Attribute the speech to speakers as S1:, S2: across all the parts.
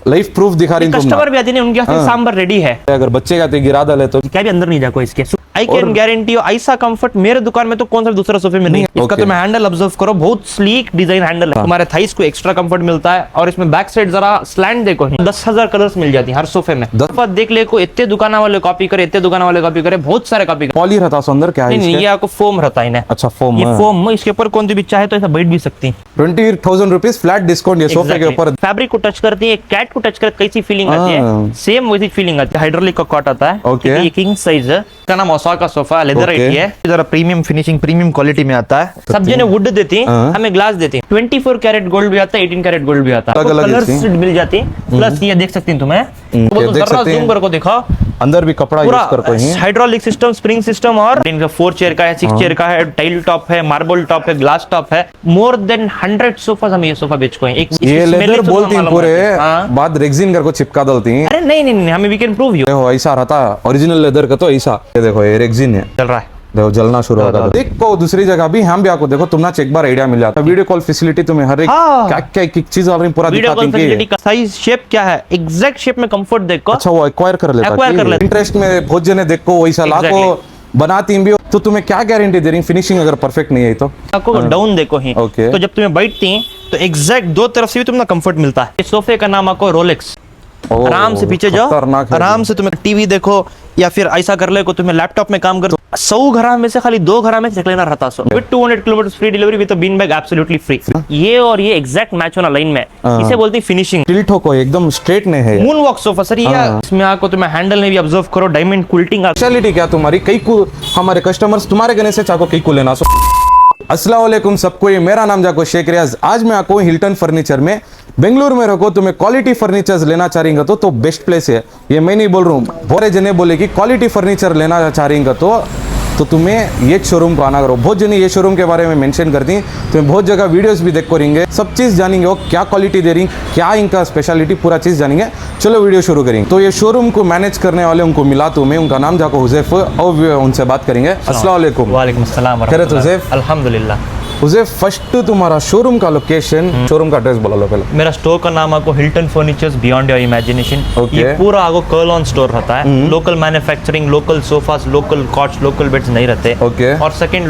S1: Life proof दिखा रही
S2: customer भी आते हैं, उनके हाथ सांबर रेडी है।
S1: अगर बच्चे का गिरा डाले तो
S2: क्या भी अंदर नहीं जाको इसके। आई कैन गारंटी यू ऐसा कंफर्ट मेरे दुकान में तो कौन सा दूसरा सोफे में नहीं है। इसका तुम हैंडल ऑब्जर्व करो, बहुत स्लीक डिजाइन हैंडल है। तुम्हारे थाइस को एक्स्ट्रा कंफर्ट मिलता है। और इसमें बैक साइड जरा स्लैंड देखो, 10,000 कलर्स मिल जाती है हर सोफे में। देख ले को इतने दुकान वाले कॉपी करे, इतने दुकान वाले कॉपी करे, बहुत सारे कॉपी करे।
S1: पॉली रहता है अंदर, क्या है
S2: नहीं, ये आपको फोम रहता है।
S1: अच्छा फोम,
S2: ये फोम, इसके ऊपर कौन सी भी चाहे तो ऐसा बैठ भी सकती है।
S1: 20,000 रुपीज फ्लैट डिस्काउंट ये सोफे के ऊपर।
S2: फैब्रिक को टच करती है, कैट को टच कर कैसी फीलिंग आती है, सेम वैसी फीलिंग आती है। हाइड्रोलिक का कॉट आता है।
S1: ओके,
S2: ये किंग साइज है। इसका नाम ओसाका सोफा, लेदर है। जरा प्रीमियम फिनिशिंग, प्रीमियम क्वालिटी में आता है। सब जने वुड देती है, हमें ग्लास देती है। 24 कैरेट गोल्ड भी आता है, 18 कैरेट गोल्ड भी आता है। कलर्स मिल जाती है। प्लस ये देख सकती हैं तुम्हें, जरा जूम करके दिखाओ,
S1: अंदर भी कपड़ा यूज करते हैं।
S2: हाइड्रोलिक सिस्टम, स्प्रिंग सिस्टम, और 4 चेयर का है, 6 चेयर का है, टाइल टॉप है, मार्बल टॉप है, ग्लास टॉप है। मोर देन 100 सोफा हम ये सोफा बेचको हैं।
S1: ये लेदर बोलती हैं पूरे, बाद रेक्सिन करके चिपका डालती हैं।
S2: अरे नहीं, हमें वी कैन प्रूव यू।
S1: देखो ऐसा रहता है ओरिजिनल लेदर का, तो ऐसा ये देखो, ये रेक्सिन है,
S2: चल रहा है,
S1: देखो जलना शुरू होगा। देखो दूसरी जगह भी हम भी आपको देखो, तुम ना एक बार आइडिया मिल जाता है। वीडियो कॉल फैसिलिटी तुम्हें हर एक क्या चीज ऑलरेडी पूरा दिखाती है।
S2: साइज शेप क्या है, एग्जैक्ट शेप में कंफर्ट देखो।
S1: अच्छा वो एक्वायर कर लेता है। इंटरेस्ट में बहुत जने देखो वैसा लाखों बनाती भी, तो तुम्हें क्या गारंटी दे रही फिनिशिंग अगर परफेक्ट नहीं है तो।
S2: आपको डाउन देखो ही, तो जब तुम्हें बैठती हैं तो एग्जैक्ट दो तरफ से भी तुम्हें कंफर्ट मिलता है। इस सोफे का नाम आपको रोलेक्स। आराम से पीछे जाओ, आराम से तुम्हें टीवी देखो, या फिर ऐसा कर ले को तुम्हें लैपटॉप में काम करो। 100 घर में से खाली 2 घर में चेक लेना रहता है। With 200 kilometre free delivery with bean bag absolutely free. ये और ये एग्जैक्ट मैच होना लाइन में, इसे बोलते हैं फिनिशिंग।
S1: टिल्ट हो को एकदम स्ट्रेट नहीं है।
S2: मून वॉक सोफा सर ये, इसमें आपको तुम्हें हैंडल में भी ऑब्जर्व करो, डायमंड क्विल्टिंग।
S1: स्पेशलिटी क्या तुम्हारी, कई को हमारे कस्टमर्स तुम्हारे कहने से चाहो कई को लेना। अस्सलाम वालेकुम सबको, ये मेरा नाम जाको शेख रियाज। आज मैं आपको हिल्टन फर्नीचर में बेंगलुरु में रखो, तुम्हें क्वालिटी फर्नीचर लेना चाह रही तो बेस्ट प्लेस है। ये मैं नहीं बोल रहा हूँ, बहुत जने बोले कि क्वालिटी फर्नीचर लेना चाह रही तो तुम्हें ये शोरूम को आना करो। बहुत जने ये शोरूम के बारे में मेंशन करती हैं, तुम्हें बहुत जगह वीडियोस भी देख करेंगे, सब चीज़ जानेंगे वो क्या क्वालिटी दे रही, क्या इनका स्पेशलिटी, पूरा चीज़ जानेंगे। चलो वीडियो शुरू करेंगे। तो ये शोरूम को मैनेज करने वाले उनको मिला, तो मैं उनका नाम जाको हुज़ैफ, और उनसे बात करेंगे। अस्सलाम वालेकुम।
S2: वालेकुम अस्सलाम।
S1: खैरियत हुज़ैफ?
S2: अल्हम्दुलिल्लाह।
S1: हुज़ैफ, फर्स्ट तुम्हारा शोरूम का लोकेशन, शोरूम का एड्रेस बोला लो पहले।
S2: मेरा स्टोर का नाम आपको Hilton furnitures beyond your imagination. ये पूरा आपको कर्ल-ऑन स्टोर रहता है। Local manufacturing, local sofas, local cots, local beds नहीं रहते। और सेकंड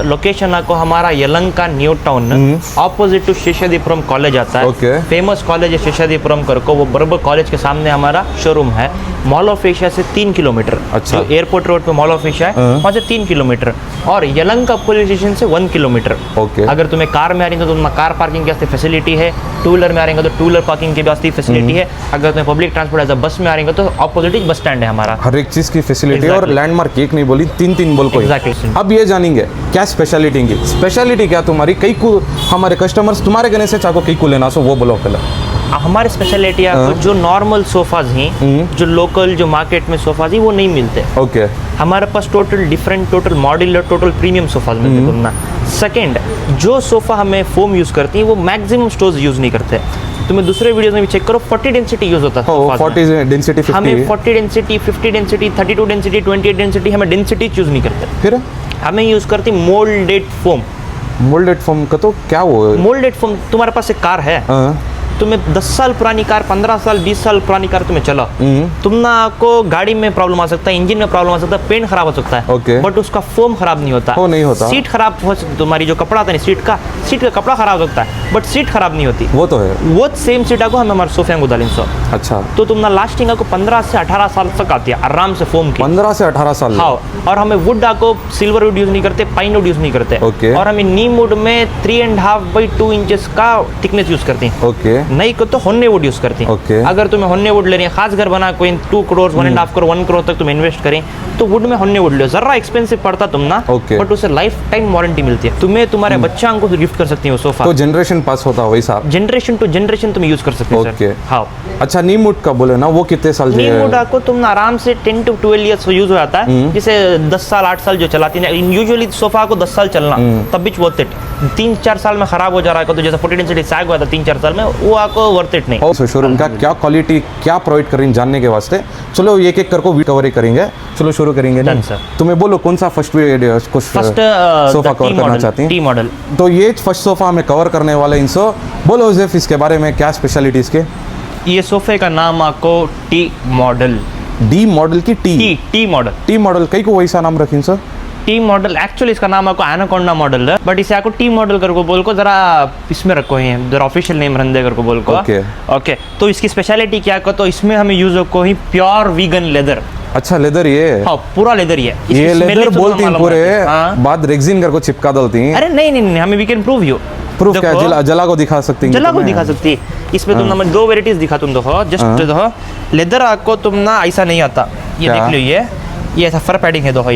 S2: लोकेशन आपको हमारा Yelahanka new town, opposite to Seshadripuram college आता है। फेमस कॉलेज है शेषाद्रीपुरम करको, वो बराबर कॉलेज के सामने हमारा शोरूम है। मॉल ऑफ एशिया से 3 किलोमीटर। अच्छा। एयरपोर्ट रोड पे मॉल ऑफ एशिया है, वहाँ से 3 किलोमीटर। और यलहंका पुलिस स्टेशन से 1 किलोमीटर। अगर तुम्हें कार में आ रही है तो तुम्हें कार पार्किंग की फैसिलिटी है। टू व्हीलर में आ रही है तो टू व्हीलर पार्किंग की भी फैसिलिटी है। अगर तुम्हें पब्लिक ट्रांसपोर्ट एज बस में आ रही है तो ऑपोजिट बस स्टैंड है हमारा।
S1: हर एक चीज की फैसिलिटी और लैंडमार्क एक नहीं बोली, 3 बोल कोई। अब ये जानेंगे क्या स्पेशलिटी की, स्पेशलिटी क्या तुम्हारी, कई को हमारे कस्टमर्स तुम्हारे कहने से चाहो कई को लेना, सो वो बोलो पहले।
S2: हमारे स्पेशलिटी आपको जो नॉर्मल सोफाज हैं, जो लोकल जो मार्केट में सोफाज हैं वो नहीं मिलते।
S1: ओके।
S2: हमारे पास total different, total modular, total premium sofas मिलते हैं। सेकंड, जो सोफा हमें फोम यूज करती है वो मैक्सिमम स्टोर्स यूज नहीं करते। तुम्हें दूसरे वीडियोस में भी चेक करो, 40 डेंसिटी यूज होता है।
S1: 40 डेंसिटी, 50
S2: हमें 40 डेंसिटी, 50 डेंसिटी, 32 डेंसिटी, 28 डेंसिटी, हमें डेंसिटी चूज नहीं करते।
S1: फिर
S2: हमें यूज करती मोल्डेड फोम।
S1: मोल्डेड फोम का तो क्या वो है?
S2: मोल्डेड फोम, तुम्हारे पास एक कार है, तुम्हें 10 साल पुरानी कार, 15 साल, 20 साल पुरानी कार तुम्हें चला, तुम ना आपको गाड़ी में प्रॉब्लम आ सकता है, इंजन में प्रॉब्लम आ सकता है, पेंट खराब हो सकता है, बट उसका फोम खराब नहीं होता।
S1: नहीं होता।
S2: सीट खराब हो सकती, तुम्हारी जो कपड़ा आता है सीट का कपड़ा खराब हो सकता है, बट सीट खराब नहीं होती।
S1: वो तो है।
S2: वो सेम सीट आपको हम हमारे सोफे को डालें।
S1: अच्छा।
S2: तो तुम ना लास्टिंग आपको 15 से 18 साल तक आती है आराम से फोम की।
S1: 15 से 18 साल।
S2: हाँ। और हमें वुड आपको सिल्वर वुड यूज नहीं करते, पाइन वुड यूज नहीं करते। और हमें नीम वुड में 3.5/2 इंचेस का थिकनेस यूज करते हैं। नहीं को तो होन्ने वुड यूज करते हैं। अगर तुम्हें होन्ने वुड लेनी है, खास घर बना कोई 2 करोड़, 1.5 करोड़, 1 करोड़ तक तुम इन्वेस्ट करें तो वुड में होन्ने वुड लो। जरा एक्सपेंसिव पड़ता तुम ना, बट उसे लाइफ टाइम वारंटी मिलती है। तुम्हें तुम्हारे बच्चा को गिफ्ट कर सकती है वो सोफा।
S1: तो जनरेशन पास होता है वैसा,
S2: जनरेशन टू जनरेशन तुम यूज कर सकते हो सर। हाँ।
S1: अच्छा, नीम वुड का बोले ना, वो कितने साल?
S2: नीम वुड आपको तुम आराम से 10 to 12 ईयर्स यूज हो जाता है। जैसे 10 साल 8 साल जो चलाती है, यूजुअली सोफा को 10 साल चलना, तब भी वर्थ इट। 3-4 साल में खराब हो जा रहा है तो जैसे 40 डेंसिटी सैग हुआ था 3-4 साल में, वो आपको वर्थ इट नहीं।
S1: शोरूम का क्या क्वालिटी, क्या प्रोवाइड कर रही है जानने के वास्ते चलो एक करको कवर करेंगे। चलो शुरू करेंगे। तुम्हें बोलो कौन सा फर्स्ट सोफा कवर करना चाहती हैं?
S2: T model.
S1: तो ये फर्स्ट सोफा हमें कवर करने वाले इनसो बोलो हुज़ैफ, इसके बारे में क्या स्पेशलिटी इसके?
S2: ये सोफे का नाम आपको टी मॉडल।
S1: डी मॉडल की
S2: टी मॉडल।
S1: टी मॉडल कई को वैसा नाम रखी सर?
S2: टी मॉडल एक्चुअली इसका नाम आपको एनाकोंडा मॉडल है, बट इसे आपको टी मॉडल कर को बोल को जरा इसमें रखो ही जरा ऑफिशियल नेम रंदे कर को बोल को। ओके तो इसकी स्पेशलिटी क्या को, तो इसमें हमें यूज को ही प्योर वीगन लेदर।
S1: अच्छा लेदर ये?
S2: हाँ पूरा लेदर
S1: ये लेदर बोलती हैं पूरे बाद रेक्सिन कर को चिपका डालती हैं।
S2: अरे नहीं हमें we can prove you.
S1: Proof क्या? जला को दिखा सकती हैं?
S2: जला को दिखा सकती है। इसमें तुम ना दो वेराइटीज दिखा तुम देखो, जस्ट देखो लेदर आपको तुम ना ऐसा नहीं आता, ये देख लो ये ऐसा फर पैडिंग है देखो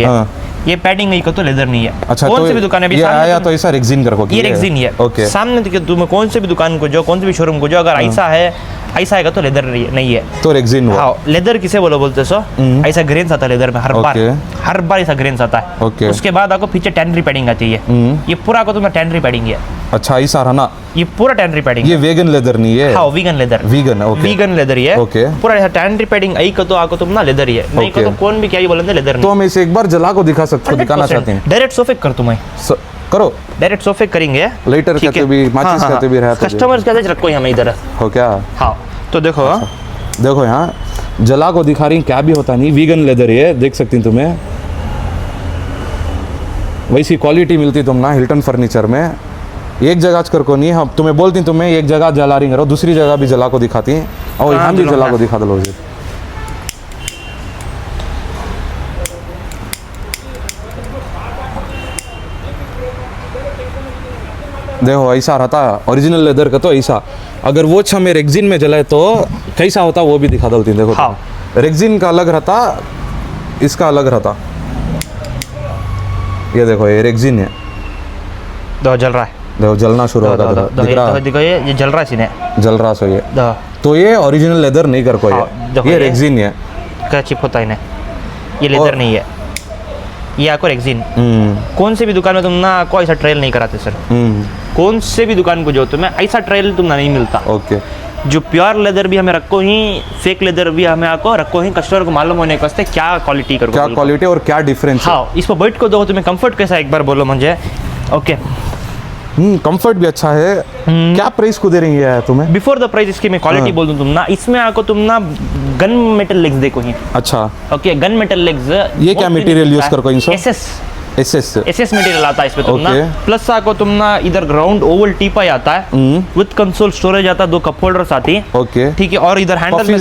S2: ये पैडिंग नहीं को तो लेदर नहीं है।
S1: अच्छा
S2: कौन
S1: तो
S2: से भी दुकान
S1: ये आया तो ऐसा रेक्सिन कर को
S2: ये रेक्सिन है।
S1: ओके
S2: सामने तुम कौन से भी दुकान को जो कौन से भी शोरूम को जो अगर ऐसा है ऐसा आएगा तो लेदर नहीं है
S1: तो रेक्सिन हुआ।
S2: हाँ लेदर किसे बोलते सो ऐसा ग्रेन्स आता है लेदर में हर बार ऐसा ग्रेन्स आता है। उसके बाद आपको पीछे टेनरी पैडिंग आती है, ये पूरा को तुम्हारा टेनरी पैडिंग है।
S1: अच्छा ऐसा रहना,
S2: ये पूरा टेनरी पैडिंग।
S1: ये वेगन लेदर नहीं है?
S2: हाँ वीगन लेदर। वीगन लेदर ही है।
S1: ओके पूरा
S2: ऐसा टेनरी पैडिंग आई को तो आपको तुम ना लेदर ही है, नहीं को तो कौन भी क्या ही बोलते लेदर।
S1: तो हम इसे एक बार जला को दिखाना चाहते हैं।
S2: डायरेक्ट सोफे कर तुम्हें
S1: करो,
S2: डायरेक्ट सोफे करेंगे
S1: लेटर कहते भी माचिस कहते भी रहता है।
S2: कस्टमर्स कहते रखो हमें इधर
S1: हो क्या?
S2: हाँ तो देखो
S1: देखो यहाँ जला को दिखा रही क्या भी होता नहीं, वीगन लेदर ये देख सकती तुम्हें वैसी क्वालिटी मिलती तुम ना हिल्टन फर्नीचर में। एक जगह कर को नहीं, हम तुम्हें बोलती तुम्हें एक जगह जला रही करो, दूसरी जगह भी जला को दिखाती हैं और यहाँ भी जला को दिखा दो। देखो ऐसा रहता ओरिजिनल लेदर का, तो ऐसा अगर वो हमें रेक्सिन में जलाए तो कैसा होता वो भी दिखा डालती। देखो
S2: हाँ।
S1: रेक्सिन का अलग रहता, इसका अलग रहता। ये देखो ये रेक्सिन है,
S2: दो जल रहा है,
S1: देखो जलना शुरू होगा।
S2: देखो ये जल रहा है सीने,
S1: जल रहा सो ये तो ये ओरिजिनल लेदर नहीं कर कोई, ये रेक्सिन है।
S2: क्या चिप होता है इन्हें, ये लेदर नहीं है, ये आपको रेक्सिन। कौन से भी दुकान में तुम ना आपको ऐसा ट्रायल नहीं कराते सर, कौन से भी दुकान को जो तुम्हें ऐसा ट्रायल तुम ना नहीं मिलता।
S1: ओके
S2: जो प्योर लेदर भी हमें रखो ही, फेक लेदर भी हमें आपको रखो ही, कस्टमर को मालूम होने के वास्ते क्या क्वालिटी करो,
S1: क्या क्वालिटी और क्या डिफरेंस।
S2: हाँ इस पर बैठ को दो तुम्हें कंफर्ट कैसा एक बार बोलो मुझे। ओके
S1: कंफर्ट भी अच्छा है। क्या प्राइस को दे रही है तुम्हें?
S2: बिफोर द प्राइस इसकी मैं क्वालिटी बोल दूं तुम ना, इसमें आपको तुम ना गन मेटल लेग्स देखो ही।
S1: अच्छा ओके
S2: गन मेटल लेग्स।
S1: ये क्या मटेरियल यूज कर कोई?
S2: एसएस मटेरियल आता है इसमें तुम ना। प्लस आपको तुम ना इधर ग्राउंड ओवल टीपाई आता है विद कंसोल स्टोरेज आता है, 2 कप होल्डर्स आती है।
S1: ओके ठीक
S2: है और इधर हैंडल में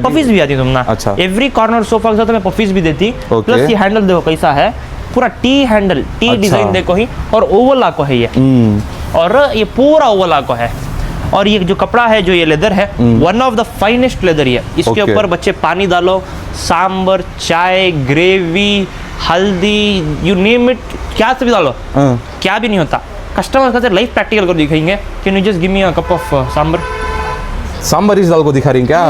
S2: पफीज भी आती है तुम ना।
S1: अच्छा
S2: एवरी कॉर्नर सोफा के साथ में पफीज भी देती। प्लस ये हैंडल देखो कैसा है, पूरा टी हैंडल, टी डिजाइन देखो ही, और ओवल आको है ये, और ये पूरा ओवल आको है। और ये जो कपड़ा है जो ये लेदर है, one of the finest leather है। इसके ऊपर बच्चे पानी डालो, सांबर, चाय, ग्रेवी, हल्दी, यू नेम इट, क्या से भी डालो क्या भी नहीं होता। कस्टमर का लाइफ प्रैक्टिकल कर दिखाएंगे, can you just give me a cup of sambar इस दाल को दिखा रही क्या?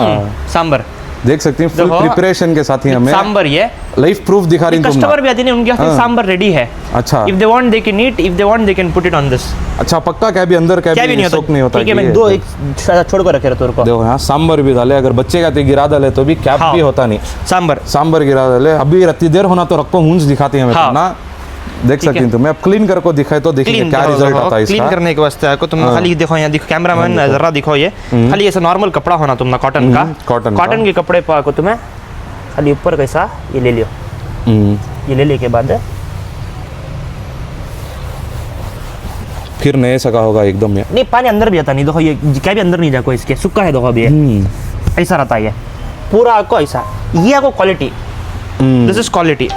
S2: सांबर देख सकती हैं फुल प्रिपरेशन के साथ ही हमें सांबर ये लाइफ प्रूफ दिखा रही हैं। कस्टमर भी आते हैं उनके हाथ सांबर रेडी है। अच्छा if they want they can eat, if they want they can put it on this. अच्छा पक्का क्या भी अंदर क्या भी सोक नहीं होता। ठीक है मैं दो एक छोड़ कर रखे रहता हूं। देखो यहां सांबर भी डाले, अगर बच्चे का गिरा डाले तो भी कैप भी होता नहीं। सांबर गिरा डाले, अभी रत्ती देर होना तो रखो हुंज दिखाती है हमें ना, देख सकती हैं तुम्हें। अब क्लीन करके दिखाए तो देखिए क्या रिजल्ट आता है इसका। क्लीन करने के वास्ते आपको तुम खाली देखो, यहाँ देखो कैमरामैन जरा दिखो, ये खाली ऐसा नॉर्मल कपड़ा होना तुम ना, कॉटन का, कॉटन के कपड़े पर आपको तुम्हें खाली ऊपर कैसा ये ले लियो। ये ले लेके बाद फिर नए सका होगा एकदम में। नहीं पानी अंदर भी आता नहीं, देखो ये क्या भी अंदर नहीं जाको, इसके सूखा है देखो अभी ऐसा रहता है पूरा आपको ऐसा। ये आपको quality, this is quality.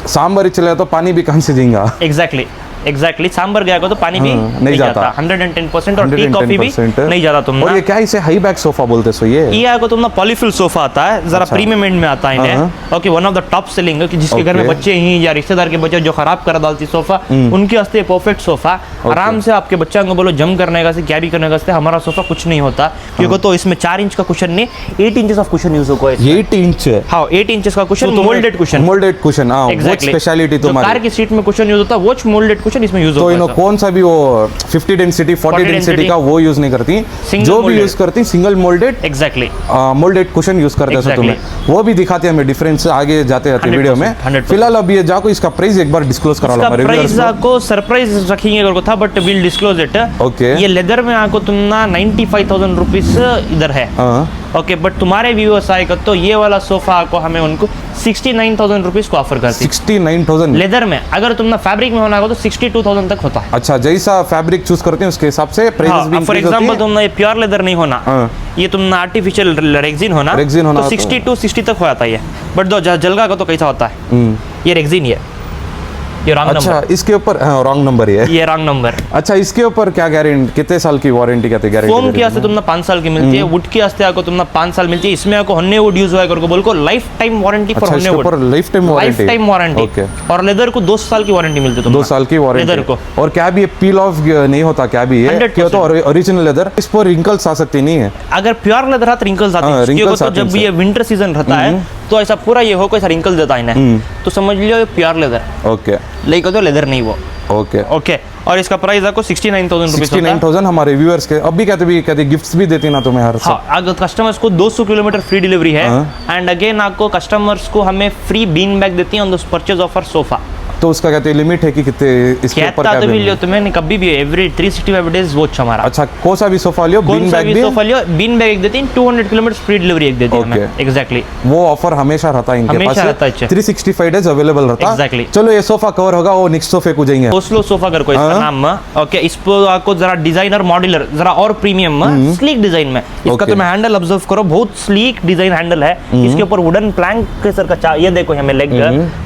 S2: Sambar चले तो पानी भी कहाँ से देंगे? एग्जैक्टली सांबर गया को तो पानी भी नहीं जाता 110%, और टी कॉफी भी नहीं जाता तुम। और ये क्या इसे हाई बैक सोफा बोलते सो ये आपको तुम ना पॉलीफिल सोफा आता है, जरा प्रीमियम एंड में आता है इन्हें। Okay one of the top selling, कि जिसके घर में बच्चे ही या रिश्तेदार के बच्चे जो खराब कर डालती सोफा, उनके वास्ते परफेक्ट सोफा। आराम से आपके बच्चों को बोलो जम करने का, क्या भी करने का, हमारा सोफा कुछ नहीं होता, क्योंकि तो इसमें 4 इंच का कुशन नहीं, 8 इंच ऑफ कुशन यूज होगा। 8 इंच? हाँ 8 इंच का cushion, moulded cushion. Exactly speciality तुम्हारी। कार की सीट में कुशन यूज होता है, वो मोल्डेड कुशन कुशन इसमें यूज
S1: तो
S2: होता
S1: इन्हों
S2: है
S1: कौन सा भी वो 50 डेंसिटी 40 डेंसिटी का वो यूज नहीं करती,
S2: Single
S1: जो भी
S2: molded.
S1: यूज करती single moulded
S2: exactly
S1: moulded cushion use करते हैं सो
S2: Exactly.
S1: तुम्हें वो भी दिखाते हैं हमें डिफरेंस आगे जाते जाते
S2: 100%,
S1: वीडियो में
S2: 100%.
S1: फिलहाल अभी ये जाको इसका प्राइस एक बार डिस्क्लोज करा लो
S2: इसका
S1: हमारे
S2: प्राइस
S1: viewers को।
S2: आपको सरप्राइज रखेंगे अगर को था but will disclose it
S1: Okay.
S2: ये लेदर में आपको तुमना 95,000 रुपीस इधर है
S1: हाँ,
S2: ओके बट तुम्हारे व्यूअर्स आएगा तो ये वाला सोफा आपको हमें उनको 69,000 रुपीस को ऑफर करती
S1: 69,000।
S2: लेदर में अगर तुमने फैब्रिक में होना होगा तो 62,000 तक होता है
S1: अच्छा, जैसा फैब्रिक चूज करते हैं उसके हिसाब से प्राइस भी
S2: फॉर
S1: increase होती
S2: एग्जांपल
S1: है।
S2: तुमने ये प्योर लेदर नहीं होना
S1: हाँ।
S2: ये तुमने आर्टिफिशियल रेक्सिन होना
S1: Rexin होना
S2: तो
S1: तो-
S2: 62 60 तक हो जाता है ये बट दो जलगा का तो कैसा होता है ये रेक्सिन ये रॉन्ग
S1: अच्छा,
S2: नंबर
S1: इसके ऊपर रॉन्ग नंबर ही है।
S2: ये रॉन्ग नंबर
S1: अच्छा, इसके ऊपर क्या गारंटी, कितने साल की वारंटी कहते
S2: फोम
S1: गारंटी
S2: की आस्ते तुमने 5 साल की मिलती है वुड की आस्ते आपको तुमने 5 साल मिलती है इसमें आपको हन्ने वुड यूज हुआ करके बोल को लाइफ टाइम वारंटी फॉर
S1: अच्छा,
S2: हन्ने
S1: इसके
S2: वुड
S1: ऊपर life time warranty.
S2: Life time warranty
S1: okay.
S2: और लेदर को 2 साल की वारंटी मिलती है
S1: 2
S2: तुम्हें
S1: साल की वारंटी
S2: लेदर को
S1: और क्या भी ये पील ऑफ नहीं होता, क्या भी है
S2: 100%
S1: क्या तो ओरिजिनल लेदर, इस पर रिंकल्स आ सकती नहीं है।
S2: अगर प्योर लेदर है तो रिंकल्स आते
S1: हाँ,
S2: हैं इसके
S1: wrinkles
S2: ऊपर
S1: आते
S2: तो
S1: हैं
S2: जब ये विंटर सीजन रहता है तो ऐसा पूरा ये हो कोई सा रिंकल देता है इन्हें तो समझ लियो ये प्योर लेदर
S1: ओके
S2: लेकिन तो लेदर नहीं वो
S1: ओके।
S2: ओके और इसका प्राइस आपको 69,000 रुपीस होता है
S1: 69,000 हमारे व्यूअर्स के अभी कहते गिफ्ट्स भी देती ना तुम्हें हर
S2: हाँ अगर कस्टमर्स को 200 किलोमीटर फ्री डिलीवरी है
S1: हाँ।
S2: एंड अगेन आपको कस्टमर्स को हमें फ्री बीन बैग देती है on the purchase of our sofa
S1: तो उसका कहते हैं लिमिट है कि कितने इसके ऊपर
S2: कहता
S1: क्या
S2: तो भी
S1: बिल
S2: लियो तुम्हें कभी भी एवरी 365 डेज वो हमारा
S1: अच्छा, कौन सा भी सोफा लियो
S2: कौन
S1: बीन
S2: सा
S1: बैग
S2: भी
S1: भी
S2: सोफा लियो बीन बैग एक देती है 200 किलोमीटर फ्री डिलीवरी एक देती है हमें
S1: Okay.
S2: एग्जैक्टली
S1: वो ऑफर हमेशा रहता है इनके
S2: हमेशा
S1: पास,
S2: रहता है, अच्छा।
S1: 365 डेज अवेलेबल रहता है।
S2: Exactly.
S1: चलो ये सोफा कवर होगा, वो नेक्स्ट सोफे को जाएंगे।
S2: ओस्लो सोफा कर को इसका
S1: हाँ।
S2: नाम ओके इस पर आपको जरा डिजाइनर मॉड्यूलर जरा और प्रीमियम स्लीक डिजाइन में इसका
S1: Okay.
S2: तुम्हें हैंडल ऑब्जर्व करो बहुत स्लीक डिजाइन हैंडल है इसके ऊपर वुडन प्लैंक के सर का ये देखो हमें लेग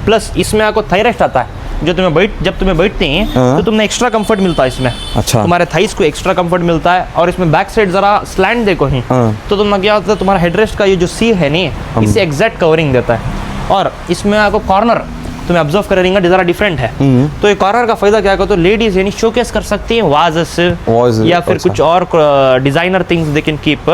S2: प्लस इसमें आपको थाई रेस्ट आता है जो जब तुम्हें बैठते हैं तो तुम्हें एक्स्ट्रा कंफर्ट मिलता है इसमें
S1: अच्छा।
S2: तुम्हारे थाइस को एक्स्ट्रा कंफर्ट मिलता है और इसमें बैक साइड जरा स्लैंड देखो ही
S1: हाँ।
S2: तो तुम्हें क्या होता है तुम्हारा हेडरेस्ट का ये जो सी है नहीं इसे एग्जैक्ट कवरिंग देता है और इसमें आपको कॉर्नर तुम्हें ऑब्जर्व करेंगे जरा डिफरेंट है तो ये कॉर्नर का फायदा क्या है तो लेडीज यानी शोकेस कर सकती हैं वाजेस
S1: Vases,
S2: या फिर
S1: अच्छा।
S2: कुछ और designer things they can keep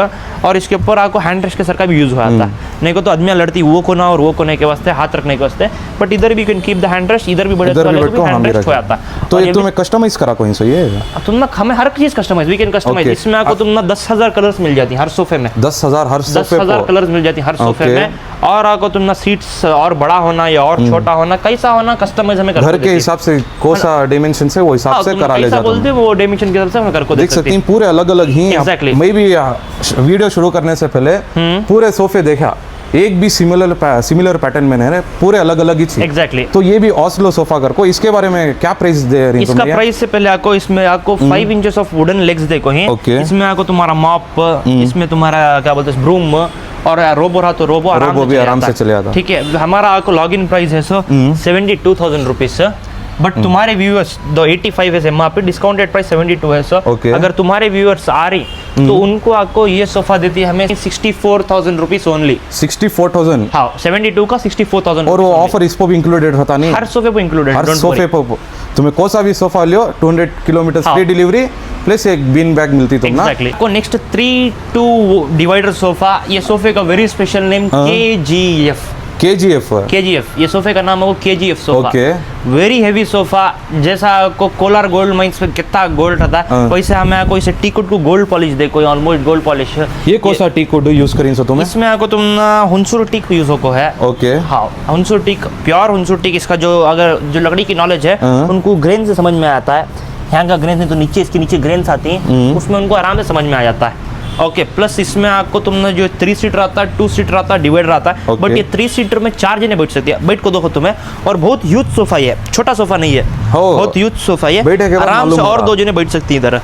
S2: और इसके ऊपर आपको हैंड रेस्ट के सर का भी यूज हुआ था नहीं को तो आदमी लड़ती वो कोना और वो कोने के वास्ते हाथ रखने के वास्ते बट इधर भी can keep the hand rest इधर भी बड़े
S1: इधर भी बैठ को हम
S2: हैंड
S1: भी
S2: रेस्ट हो
S1: रखें।
S2: जाता है
S1: तो
S2: और
S1: ये तुम्हें कस्टमाइज करा कोई सो ये
S2: तुम ना हमें हर चीज customise we can customise
S1: Okay.
S2: इसमें आपको तुम ना 10,000 कलर्स मिल जाती हैं हर सोफे में
S1: 10,000 हर सोफे
S2: 10,000
S1: को।
S2: कलर्स मिल जाती हैं हर सोफे
S1: Okay.
S2: में और आपको तुम ना सीट्स और बड़ा होना या और छोटा होना कैसा होना कस्टमाइज हमें
S1: घर के हिसाब से कौन सा डायमेंशन से वो हिसाब से करा ले जाता
S2: बोलते
S1: हूँ।
S2: वो डायमेंशन के हिसाब से हमें कर को
S1: देख सकती हैं पूरे अलग अलग ही
S2: Exactly.
S1: मैं भी वीडियो शुरू करने से पहले पूरे सोफे देखा, एक भी सिमिलर पैटर्न में नहीं है, पूरे अलग अलग ही चीज।
S2: एग्जैक्टली
S1: तो ये भी ऑस्लो सोफा कर को, इसके बारे में क्या प्राइस दे रही
S2: इसका प्राइस से पहले आपको इसमें आपको 5 इंचेस ऑफ वुडन लेग्स देखो हैं
S1: Okay.
S2: इसमें आपको तुम्हारा मॉप इसमें तुम्हारा क्या बोलते हैं ब्रूम और रोबो रहा तो रोबो
S1: रोबो भी आराम से चले
S2: जाता
S1: जाता।
S2: ठीक है हमारा आपको लॉग इन प्राइस है सो 72,000 रुपीज बट तुम्हारे व्यूअर्स दो 85 है एमआरपी डिस्काउंटेड प्राइस 72 है सो
S1: Okay.
S2: अगर तुम्हारे व्यूअर्स आ रही तो उनको आपको ये सोफा देती है हमें 64,000 रुपीज ओनली
S1: 64,000
S2: हाँ 72 का 64,000
S1: और वो ऑफर इस पर भी इंक्लूडेड होता नहीं
S2: हर सोफे पे इंक्लूडेड
S1: हर सोफे पर तुम्हें कौन सा भी सोफा लियो 200 किलोमीटर
S2: हाँ।
S1: फ्री डिलीवरी प्लस एक बीन बैग मिलती तुम ना।
S2: एग्जैक्टली को नेक्स्ट 3-2 डिवाइडर सोफा ये सोफे का वेरी स्पेशल नेम
S1: हाँ।
S2: KGF
S1: KGF
S2: ये सोफे का नाम है वो KGF sofa
S1: Okay.
S2: Very heavy sofa जैसा को कोलार गोल्ड माइंस पे कितना गोल्ड रहता है
S1: हाँ।
S2: वैसे हमें आपको इसे टीकुट को गोल्ड पॉलिश देखो ऑलमोस्ट गोल्ड पॉलिश
S1: ये कौन सा टीक कोड यूज करें सो तुम्हें?
S2: इसमें आपको तुम हुनसुर टीक यूज हो है
S1: ओके
S2: हाँ हुनसुर टीक प्योर हुनसुर टीक इसका जो अगर जो लकड़ी की नॉलेज है
S1: हाँ।
S2: उनको ग्रेन से समझ में आता है यहाँ का ग्रेन है तो नीचे इसके नीचे ग्रेन्स आती हैं उसमें उनको आराम से समझ में आ जाता है ओके प्लस इसमें आपको तुमने जो 3 सीटर आता है 2 सीटर आता है डिवाइडर आता है
S1: Okay.
S2: बट ये 3 सीटर में 4 जने बैठ सकते हैं बैठ को देखो तुम्हें और बहुत ह्यूज सोफा है छोटा सोफा नहीं है
S1: हो।
S2: बहुत ह्यूज सोफा है
S1: बैठे के बाद
S2: आराम से
S1: मालूम
S2: और
S1: होगा।
S2: 2 जने बैठ सकती हैं इधर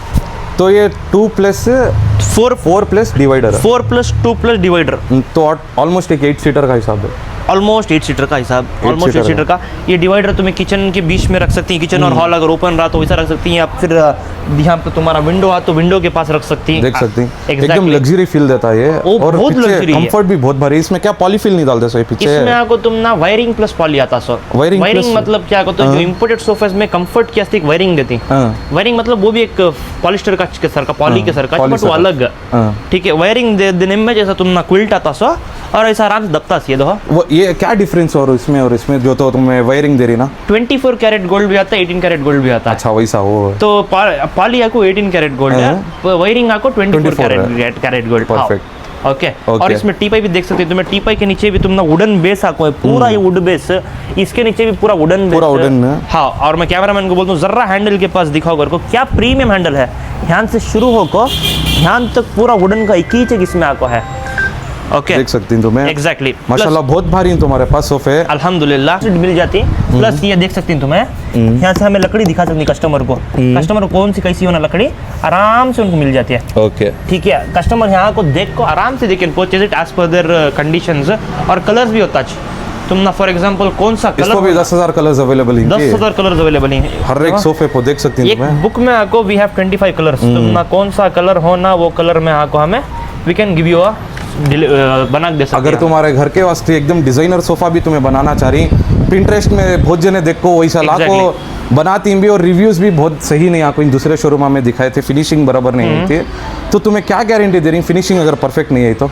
S1: तो ये 2 plus
S2: 4
S1: plus divider
S2: 4 plus 2 plus divider
S1: तो ऑलमोस्ट एक 8 सीटर का हिसाब है।
S2: ऑलमोस्ट 8 सीटर का हिसाब ऑलमोस्ट 8
S1: सीटर
S2: सीटर का ये डिवाइडर तुम्हें किचन के बीच में रख सकती हैं किचन और हॉल अगर ओपन रहा तो वैसा रख सकती हैं या फिर यहाँ पे तुम्हारा विंडो आ तो विंडो के पास रख सकती हैं
S1: देख सकती हैं एकदम
S2: Exactly.
S1: लग्जरी फील देता है ये
S2: वो
S1: और
S2: बहुत
S1: पीछे
S2: luxury है।
S1: कंफर्ट भी बहुत भारी इसमें क्या पॉलीफिल नहीं डालते सो ये पीछे
S2: इसमें आपको तुम ना वायरिंग प्लस पॉली आता सो
S1: Wiring
S2: वायरिंग
S1: plus-
S2: मतलब क्या कहते हैं जो इंपोर्टेड सोफास में कंफर्ट की एक वायरिंग देती
S1: हाँ।
S2: वायरिंग मतलब वो भी एक पॉलिस्टर का के सर का पॉली के सर का
S1: poly
S2: बट वो
S1: सर का।
S2: अलग
S1: हाँ।
S2: ठीक है वायरिंग देने में जैसा तुम ना क्विल्ट आता सो और ऐसा आराम से दबता सी है देखो।
S1: वो ये क्या डिफरेंस और इसमें जो तो तुम्हें वायरिंग दे रही ना?
S2: 24 कैरेट गोल्ड भी आता है, 18 कैरेट गोल्ड भी आता है।
S1: अच्छा वैसा वो
S2: तो पाली आपको 18 कैरेट गोल्ड है, वायरिंग आपको 24 कैरेट गोल्ड।
S1: परफेक्ट।
S2: ओके। और इसमें टीपाई भी देख सकते हो, तुम्हें टीपाई के नीचे भी तुमने वुडन बेस आको है, पूरा ये वुड बेस, इसके नीचे भी पूरा वुडन बेस,
S1: पूरा वुडन है।
S2: हाँ। और मैं कैमरामैन को बोलता हूँ जरा हैंडल के पास दिखाओ घर को, क्या प्रीमियम हैंडल है, ध्यान से शुरू होको ध्यान तक पूरा वुडन का एक ही चीज इसमें आको है। ओके
S1: देख सकती हैं तुम्हें
S2: एग्जैक्टली।
S1: माशाल्लाह बहुत भारी है तुम्हारे पास सोफे।
S2: अल्हम्दुलिल्लाह मिल जाती। प्लस ये देख सकती हैं तुम्हें, यहाँ से हमें लकड़ी दिखा सकती कस्टमर को, कस्टमर को कौन सी कैसी होना लकड़ी आराम से उनको मिल जाती है।
S1: ओके
S2: ठीक है, कस्टमर यहाँ को देख को आराम से देखें, purchase it as per their conditions. और कलर्स भी होता है, तुम ना फॉर एग्जांपल कौन सा कलर,
S1: इसको भी 10,000 कलर्स अवेलेबल हैं।
S2: 10,000 कलर्स अवेलेबल हैं
S1: हर एक सोफे को देख सकती हैं
S2: एक
S1: तुम्हें।
S2: बुक में आपको वी हैव 25 कलर्स, तुम ना कौन सा कलर हो ना वो कलर में आपको हमें we can give you a बना के दे सकते हैं।
S1: अगर तुम्हारे घर के वास्ते एकदम डिजाइनर सोफा भी तुम्हें बनाना चाह रही, पिंटरेस्ट में बहुत जने देखो वैसा लाखों बनाती भी, और रिव्यूज भी बहुत सही नहीं आपको इन दूसरे शोरूम में दिखाए थे, फिनिशिंग बराबर नहीं हुई थी, तो तुम्हें क्या गारंटी दे रही फिनिशिंग अगर परफेक्ट नहीं है तो?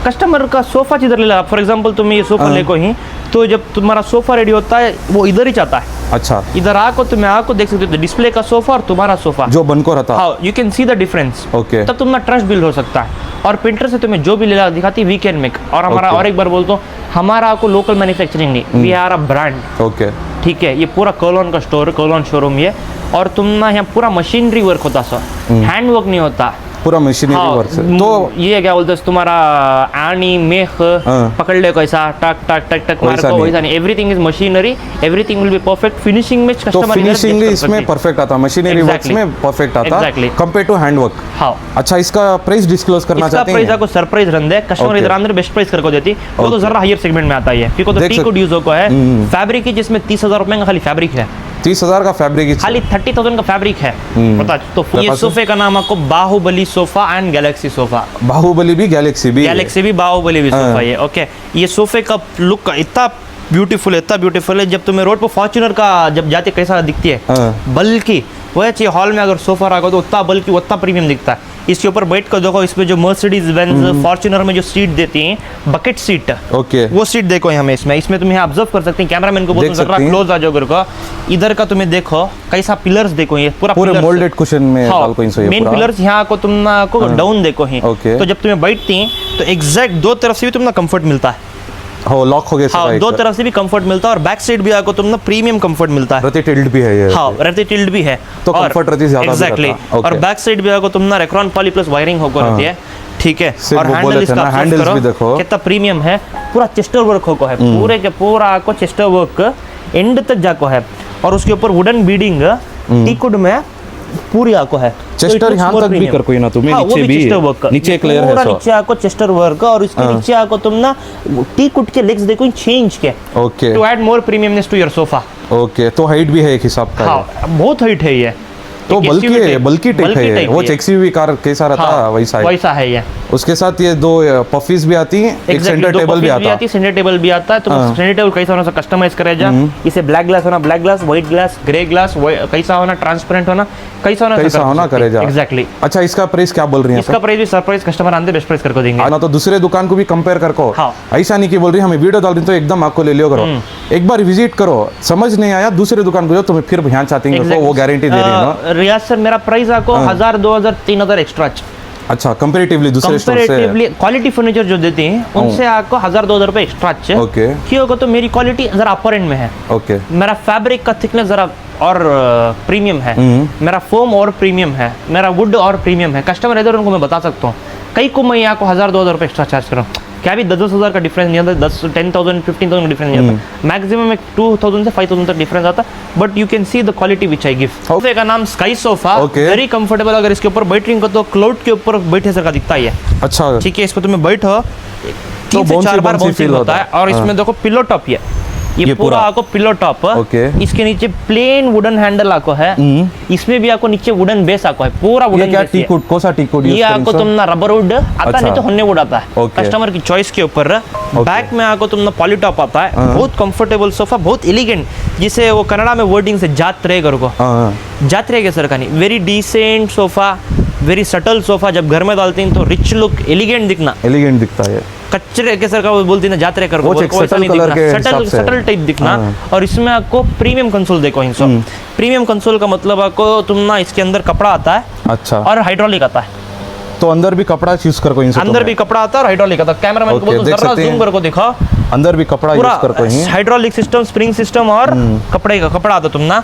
S2: कस्टमर का सोफा जिधर ले ला, फॉर एग्जांपल तुम ये सोफा लेको ही, तो जब तुम्हारा सोफा रेडी होता है वो इधर ही चाहता है।
S1: अच्छा
S2: इधर आको तुम्हें आको देख सकते हो डिस्प्ले का सोफा और तुम्हारा सोफा
S1: जो बनकर रहता।
S2: हाँ, you can see the difference.
S1: Okay.
S2: तब तुम्हारा ट्रस्ट बिल्ड हो सकता है। और प्रिंटर से तुम्हें जो भी लेला दिखाती वी कैन मेक। और हमारा और एक बार बोलता हूँ, हमारा आपको लोकल मैन्युफैक्चरिंग नहीं, we are a brand.
S1: Okay
S2: ठीक है, ये पूरा कोलोन का स्टोर, कोलोन शोरूम ये। और तुम ना यहाँ पूरा मशीनरी वर्क होता सर, हैंड वर्क नहीं होता
S1: पूरा मशीनरी वर्क से। तो
S2: ये क्या बोलते हैं तुम्हारा आनी मेख पकड़ ले कैसा टक टक टक टक मार को वैसा नहीं, everything is machinery, everything will be perfect. Finishing में
S1: तो फिनिशिंग इसमें परफेक्ट आता, मशीनरी वर्क में परफेक्ट आता कंपेयर टू हैंड वर्क।
S2: हाँ।
S1: अच्छा इसका प्राइस डिस्क्लोज करना चाहते हैं?
S2: प्राइस आपको सरप्राइज रन दे, कस्टमर इधर अंदर बेस्ट प्राइस करके देती, वो तो जरा हायर सेगमेंट में आता है, क्योंकि तो टीको ड्यूजो को है फैब्रिक की, जिसमें 30,000 रुपए का खाली फैब्रिक है।
S1: 30,000 का फैब्रिक,
S2: खाली 30,000 का फैब्रिक है पता। तो ये सोफे का नाम आपको Baahubali sofa and galaxy sofa.
S1: Baahubali भी गैलेक्सी भी
S2: बाहुबली भी सोफा ये। ओके, ये सोफे का लुक इतना ब्यूटीफुल है, इतना ब्यूटीफुल है, जब तुम्हें रोड पर फॉर्च्यूनर का जब जाते कैसा दिखती है, बल्कि वह चाहिए हॉल में अगर सोफा रखो तो उतना बल्कि उतना प्रीमियम दिखता है। इसके ऊपर बैठ कर देखो, इसमें जो मर्सिडीज बेंज फॉर्च्यूनर में जो सीट देती हैं, बकेट सीट,
S1: ओके वो
S2: सीट देखो हमें इसमें तुम ऑब्जर्व कर सकते हैं। कैमरामैन को बोलते जरा क्लोज आ जाओ घर को, इधर का तुम्हें देखो कैसा पिलर्स देखो, ये पूरा
S1: मोल्डेड कुशन में
S2: मेन पिलर्स यहाँ को तुम को डाउन देखो ही। तो जब तुम्हें बैठती हैं तो एग्जैक्ट दो तरफ से भी तुम्हें कंफर्ट मिलता है।
S1: हाँ लॉक हो गया।
S2: हाँ, दो तरफ से भी कंफर्ट मिलता है, और बैक साइड भी आपको तुम ना प्रीमियम कंफर्ट मिलता है।
S1: रहती टिल्ट भी है ये।
S2: हाँ, रहती टिल्ट भी है,
S1: तो कंफर्ट रहती ज्यादा।
S2: एग्जैक्टली। और बैक साइड भी आपको तुम ना रेक्रॉन पॉली प्लस वायरिंग होकर रहती है। ठीक है, और हैंडल इसका
S1: हैंडल्स भी देखो
S2: कितना प्रीमियम है, पूरा चेस्टर वर्क होको है, पूरे के पूरा आपको चेस्टर वर्क एंड तक जाको है, और उसके ऊपर वुडन बीडिंग टीकुड में पूरी आको है।
S1: चेस्टर यहाँ तक भी कर कोई ना तुम्हें, नीचे भी नीचे एक लेयर है,
S2: पूरा नीचे आको चेस्टर वर्क, और इसके नीचे आको तुम ना टीकुड के लेग्स देखो चेंज के,
S1: okay,
S2: to add more premiumness to your sofa.
S1: Okay, तो हाइट भी है एक हिसाब का।
S2: हाँ, बहुत हाइट है ये,
S1: तो बल्कि टाइप है, वो एक्सयूवी कार कैसा रहता वैसा
S2: है ये।
S1: उसके साथ ये दो पफीज भी आती हैं, एक सेंटर टेबल भी आता है।
S2: सेंटर टेबल भी आता है, तो सेंटर टेबल कैसा होना कस्टमाइज करे जा, इसे ब्लैक ग्लास होना black glass, white glass, grey glass, कैसा होना ट्रांसपेरेंट होना, कैसा होना करे जा। एग्जैक्टली।
S1: अच्छा इसका प्राइस क्या बोल रही है?
S2: इसका प्राइस भी सरप्राइज कस्टमर आते बेस्ट प्राइस करके देंगे
S1: ना, तो दूसरे दुकान को भी कंपेयर करको। ऐसा नहीं कि बोल रही हमें वीडियो डाल रही तो एकदम आपको ले लियो करो, एक बार विजिट करो, समझ नहीं आया दूसरे दुकान को जाओ, तुम्हें फिर ध्यान चाहती है, वो गारंटी दे रही है ना।
S2: रियाज सर मेरा प्राइस आपको 1000, 2000, 3000 एक्स्ट्रा।
S1: अच्छा, कंपैरेटिवली दूसरे स्टोर से
S2: क्वालिटी फर्नीचर जो देते हैं उनसे आपको 1000-2000 रुपए एक्स्ट्रा अच्छे।
S1: ओके,
S2: क्यों होगा? तो मेरी क्वालिटी जरा अपर एंड में है।
S1: ओके,
S2: मेरा फैब्रिक का थिकनेस जरा और प्रीमियम है, मेरा फोम और प्रीमियम है, मेरा वुड और प्रीमियम है। कस्टमर इधर उनको मैं बता सकता हूँ, कई को मैं आपको 1000-2000 रुपए एक्स्ट्रा चार्ज करूँ, क्या भी 10,000 का डिफरेंस नहीं आता, 10,000, 15,000 का डिफरेंस नहीं आता, मैक्सिमम एक 2,000 से 5,000 तक डिफरेंस आता, but you can see the quality which I give. सोफे का नाम स्काई सोफा, वेरी कंफर्टेबल। अगर इसके ऊपर बैठ रही हो तो क्लाउड के ऊपर बैठे सर का दिखता ही है। अच्छा, ठीक है, इसको तुम्हें बैठो 3 से 4 बार बाउंसिंग होता है। और इसमें देखो पिलो टॉप ये पूरा आपको पिलो टॉप, इसके नीचे प्लेन वुडन हैंडल आपको है, इसमें भी आपको नीचे वुडन बेस आपको है, पूरा वुडन।
S1: क्या टीकुड, कौन सा टीकुड?
S2: ये आपको तुम ना रबर वुड आता, नहीं तो होने वुड आता है, कस्टमर की चॉइस के ऊपर। बैक में आपको तुम ना पॉली टॉप आता है, बहुत कंफर्टेबल सोफा, बहुत एलिगेंट, जिसे वो कन्नड़ा में वर्डिंग से जात रहेगा को, जात रहेगा सर का नहीं, very decent sofa, very subtle sofa. जब घर में डालते हैं तो रिच लुक, एलिगेंट दिखता है। कचरे के सर का वो बोलती ना जात्रे कर
S1: वो एक subtle color के हिसाब से।
S2: सटल टाइप दिखना। और इसमें आपको प्रीमियम कंसोल देखो इन सब। प्रीमियम कंसोल का मतलब आपको तुम ना इसके अंदर कपड़ा आता है
S1: अच्छा
S2: और हाइड्रोलिक आता है।
S1: तो अंदर भी कपड़ा यूज कर को इन
S2: अंदर भी कपड़ा आता है और हाइड्रोलिक आता है। कैमरामैन को बोलूं जरा जूम करके दिखा,
S1: अंदर भी कपड़ा यूज कर को ही
S2: हाइड्रोलिक सिस्टम, स्प्रिंग सिस्टम और कपड़े का कपड़ा आता तुम ना,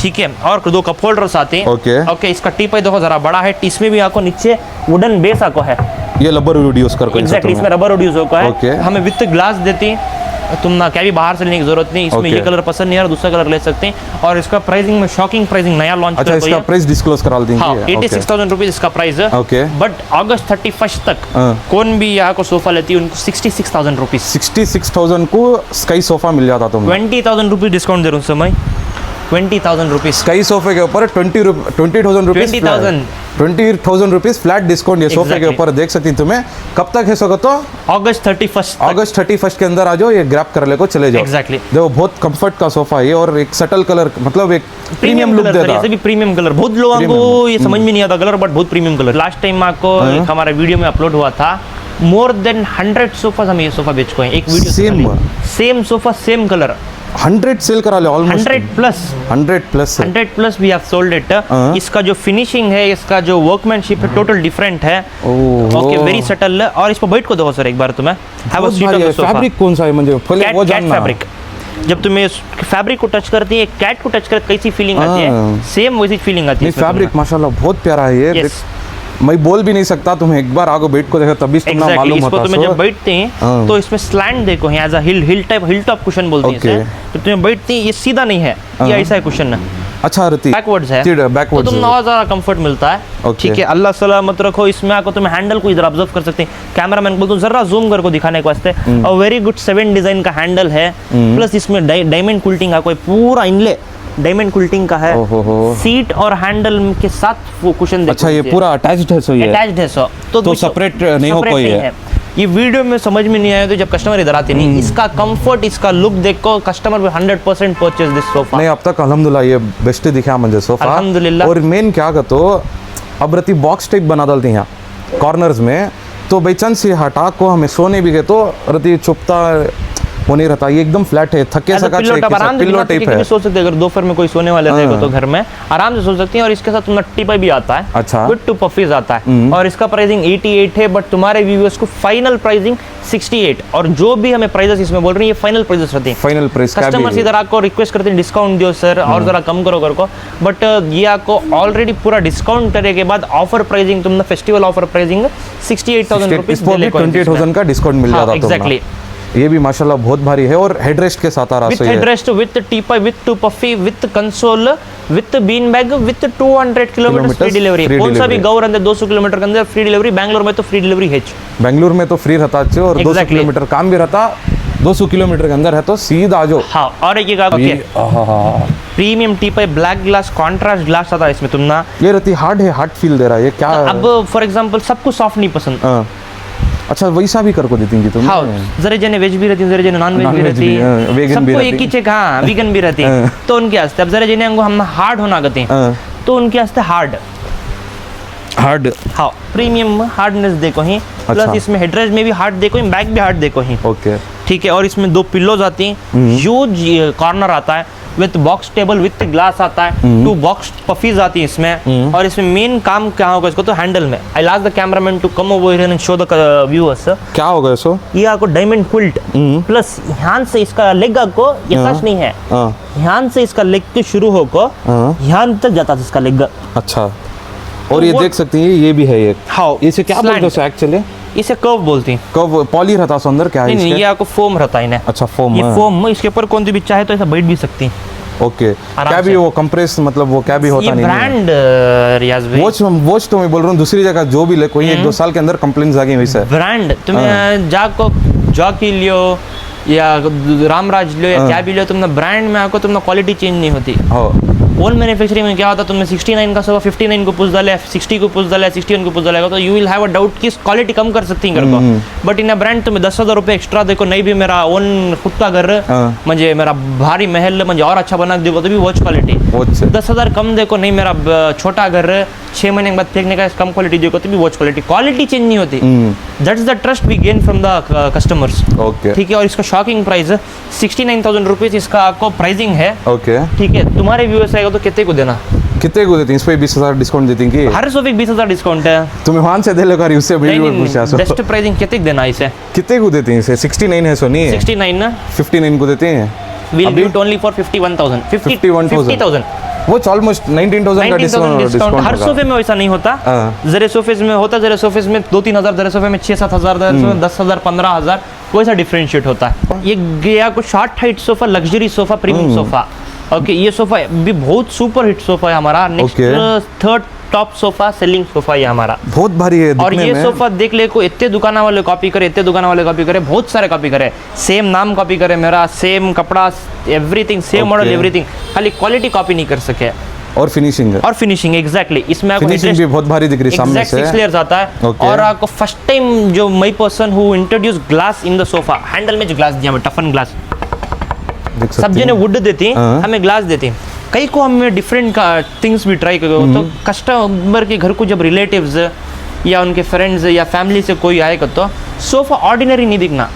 S2: ठीक है। और दो कप होल्डर्स आते हैं।
S1: ओके
S2: इसका टीपाई देखो जरा बड़ा है, इसमें भी आपको नीचे वुडन बेस आपको है,
S1: ये रबर वुड यूज कर को
S2: एग्जैक्टली इसमें रबर वुड यूज होता है।
S1: Okay.
S2: हमें विथ ग्लास देती तुम ना क्या भी बाहर से लेने की जरूरत नहीं। इसमें
S1: Okay.
S2: ये कलर पसंद नहीं आ रहा, दूसरा कलर ले सकते हैं। और इसका प्राइसिंग में शॉकिंग प्राइसिंग नया लॉन्च
S1: अच्छा इसका प्राइस डिस्क्लोज करा देंगे।
S2: हाँ 86,000 रुपीज इसका प्राइस है।
S1: ओके
S2: बट अगस्त 31 तक कौन भी यहाँ को सोफा लेती है उनको 66,000 रुपीज,
S1: 66,000 को स्काई सोफा मिल जाता तुम
S2: 20,000 रुपीज डिस्काउंट दे रहा हूँ समय, 20,000 रुपीज
S1: स्काई सोफे के ऊपर 20,000 रुपीज 20,000 रुपीज फ्लैट डिस्काउंट ये सोफे के ऊपर देख सकती तुम्हें। कब तक है सको तो
S2: अगस्त 31
S1: अगस्त 31 के अंदर आ जाओ, ये ग्रैब कर ले को चले जाओ।
S2: एग्जैक्टली
S1: देखो बहुत कंफर्ट का सोफा है और एक सटल कलर मतलब एक प्रीमियम लुक देता है।
S2: भी प्रीमियम कलर बहुत लोगों को ये समझ में नहीं आता कलर, बट बहुत प्रीमियम कलर। लास्ट टाइम आपको एक हमारा वीडियो में अपलोड हुआ था, मोर देन 100 सोफा हम ये सोफा बेच को हैं एक video same sofa same colour
S1: 100 sale करा ले almost
S2: 100 plus we have sold it. इसका जो फिनिशिंग है, इसका जो वर्कमैनशिप है टोटल डिफरेंट है। Okay very subtle. और इस पर बैठ को देखो सर एक बार तुम्हें have a seat of the sofa.
S1: Fabric कौन सा है मुझे पहले वो जानना।
S2: फैब्रिक जब तुम्हें फैब्रिक को टच करती है, कैट को टच करते कैसी फीलिंग आती है, सेम वैसी फीलिंग आती है।
S1: फैब्रिक माशाल्लाह बहुत प्यारा है ये। मैं बोल भी नहीं सकता, तुम्हें एक बार आगे बैठ को देखा तभी तुम्हें मालूम होता है।
S2: तुम्हें जब बैठते हैं तो इसमें स्लैंड देखो as a hill top cushion बोलते हैं इसे। तो तुम्हें बैठते हैं ये सीधा नहीं है, ये ऐसा है कुशन।
S1: अच्छा रति
S2: बैकवर्ड्स है, तो तुम और ज्यादा कंफर्ट मिलता है। ठीक है अल्लाह सलामत रखो। इसमें आको तुम्हें हैंडल को इधर ऑब्जर्व कर सकते हैं। कैमरामैन बोलता हूँ जरा जूम करके दिखाने के वास्ते। और वेरी गुड 7 डिजाइन का हैंडल है। प्लस इसमें डायमंड कुल्टिंग का कोई पूरा इनले डायमंड कुल्टिंग का है। सीट और हैंडल के साथ वो कुशन देखो।
S1: अच्छा ये पूरा अटैच्ड है सो ये
S2: अटैच्ड है सो तो
S1: सेपरेट नहीं हो कोई है।
S2: ये वीडियो में समझ में नहीं आया तो जब कस्टमर इधर आते नहीं, इसका कंफर्ट इसका लुक देखो कस्टमर भी 100% परचेज दिस सोफा।
S1: नहीं अब तक अल्हम्दुलिल्लाह ये बेस्ट दिखा मुझे सोफा
S2: अल्हम्दुलिल्लाह।
S1: और मेन क्या कहते हो अब रति बॉक्स टाइप बना डालती हैं कॉर्नर्स में, तो बाई चांस ये हटा को हमें सोने भी गए तो रति चुपता वो नहीं रहता। ये एकदम फ्लैट है, थके सका पिल्लो टाइप है।
S2: सो सकते अगर दोपहर में कोई सोने वाले रहेगा तो घर में आराम से सो सकते हैं। और इसके साथ तुम्हारा टीपाई भी आता है।
S1: अच्छा
S2: विद 2 पफीज आता है। और इसका प्राइसिंग 88 है, बट तुम्हारे व्यूअर्स को फाइनल प्राइसिंग 68। और जो भी हमें प्राइसेस इसमें बोल रही है ये फाइनल प्राइसेस रहते हैं।
S1: फाइनल प्राइस
S2: कस्टमर्स इधर आपको रिक्वेस्ट करते हैं डिस्काउंट दो सर और जरा कम करो कर को, बट ये आपको ऑलरेडी पूरा डिस्काउंट करने के बाद ऑफर प्राइसिंग तुमने फेस्टिवल ऑफर प्राइसिंग 68,000 रुपीज
S1: 20,000 का डिस्काउंट मिल जाता है।
S2: एग्जैक्टली
S1: ये भी माशाल्लाह बहुत भारी है और हेडरेस्ट के साथ आ रहा है।
S2: With headrest, with teapoy, with 2 puffy, with console, with bean bag, with 200 kilometre free delivery. कौन सा भी गाँव अंदर 200 किलोमीटर के अंदर फ्री डिलीवरी। बैंगलोर में तो फ्री डिलीवरी है,
S1: बेंगलुरु में तो फ्री रहता है और 200 किलोमीटर काम भी रहता, 200 किलोमीटर के अंदर है तो सीधा आ जाओ।
S2: हाँ और एक premium teapoy black glass contrast glass आता है इसमें तुम ना।
S1: ये रहती हार्ड है, हार्ड फील दे रहा है ये क्या।
S2: अब फॉर एग्जांपल सबको सॉफ्ट नहीं पसंद।
S1: अच्छा वैसा भी करको देती तुम।
S2: हाँ जरा जने वेज भी रहती, जरा जने नॉन वेज भी रहती,
S1: वेगन भी
S2: सबको एक ही चेक। हाँ वीगन भी रहती तो उनके वास्ते। अब जरा जने हम हार्ड होना कहते हैं तो उनके वास्ते हार्ड हाँ प्रीमियम हार्डनेस देखो ही। प्लस इसमें हेडरेस्ट में भी हार्ड देखो ही, बैक भी हार्ड देखो ही।
S1: ओके ठीक
S2: है। और इसमें 2 पिल्लोज आती हैं, ह्यूज कॉर्नर आता है with box table with glass आता है, 2 बॉक्स पफीज आती है इसमें। और इसमें मेन काम क्या होगा इसको तो हैंडल में। I last the cameraman to come over here and show the viewers क्या
S1: होगा इसको।
S2: ये आपको डायमंड क्विल्ट प्लस ध्यान से इसका लेग आपको ये सच नहीं है, ध्यान से इसका लेग के शुरू होकर ध्यान तक जाता है इसका लेग।
S1: अच्छा और ये देख सकती हैं ये भी है ये।
S2: हाँ
S1: इसे क्या बोलते हैं एक्चुअली।
S2: इसे कर्व बोलती हैं।
S1: कर्व पॉली रहता है अंदर क्या है
S2: नहीं ये आपको फोम रहता है इन्हें।
S1: अच्छा फोम।
S2: ये फोम इसके ऊपर कौन सी भी चाहे तो ऐसा बैठ भी सकती हैं।
S1: ओके क्या भी वो कंप्रेस मतलब वो क्या भी होता नहीं।
S2: ब्रांड रियाज भाई
S1: वॉच तो मैं बोल रहा हूँ दूसरी जगह जो भी ले कोई 1-2 साल के अंदर कंप्लेंट्स आ गई वैसे।
S2: ब्रांड तुम्हें जाको जॉकी लियो या रामराज लियो या क्या भी लियो तुमने ब्रांड में आपको तुमने क्वालिटी चेंज नहीं होती। ओन मैन्युफैक्चरिंग में क्या होता है, तुमने 69 का सोफा 59 को पुश डाला, 60 को पुश डाला, 61 को पुश डालेगा, तो you will have a doubt कि क्वालिटी कम कर सकती है घर को. बट इन अ ब्रँड तुम्ही 10,000 रुपये एक्स्ट्रा देखो, नहीं भी मेरा ओन खुद का घर म्हणजे मेरा भारी महल म्हणजे और अच्छा बना देखो तो भी वॉच क्वालिटी 10,000 कम देखो, नहीं मेरा छोटा घर 6 महीने के बाद फेंकने का कम क्वालिटी देखो तो भी वॉच क्वालिटी चेंज नहीं होती. That's the trust we gain from the customers. ठीक है. और इसका शॉकिंग प्राइस 69,000 रुपीज इसका आपको प्राइसिंग है. ठीक है. तुम्हारे व्यूअर्स आएगा तो कितने को देना,
S1: कितने को देती हैं? इस पे 20,000 डिस्काउंट देती हैं कि
S2: हर सोफे 20,000 डिस्काउंट है.
S1: तुम्हें वहां से दे लो कर उससे
S2: बेस्ट प्राइसिंग कितने देना इसे,
S1: कितने को देती हैं इसे? 69 है सोनी,
S2: 69 ना
S1: 59 को देते हैं.
S2: We'll do it only for 51,000. 50,000.
S1: वो ऑलमोस्ट 19,000 का डिस्काउंट.
S2: हर सोफे में वैसा नहीं होता. जरे सोफेज में होता, जरे सोफेज में 2-3 हजार, जरे सोफे में 6-7 हजार, जरे सोफे में 10,000 15,000, वैसा डिफरेंशिएट होता है. ये गया को short height sofa, luxury sofa, premium sofa. Okay. ये सोफा भी बहुत सुपर हिट सोफा है हमारा. Next third top sofa selling sofa ये हमारा
S1: बहुत भारी है.
S2: और ये सोफा देख ले को इतने दुकाना वाले कॉपी करे, इतने दुकाना वाले कॉपी करे, बहुत सारे कॉपी करे, सेम नाम कॉपी करे मेरा, सेम कपड़ा, एवरीथिंग सेम मॉडल, एवरीथिंग, खाली क्वालिटी कॉपी नहीं कर सके.
S1: और फिनिशिंग
S2: एग्जैक्टली. इसमें आपको
S1: फिनिशिंग भी बहुत भारी दिख रही सामने से.
S2: 6 लेयर्स आता है. और आपको फर्स्ट टाइम जो may person who introduce glass in the sofa, handle में जो ग्लास दिया मैं, टफन ग्लास. सब जने वुड देती, हमें ग्लास देती. कई को हमें डिफरेंट थिंग्स भी ट्राई करो. तो कस्टमर के घर को जब रिलेटिव्स या उनके फ्रेंड्स या फैमिली से कोई आएगा तो सोफा ऑर्डिनरी नहीं दिखना.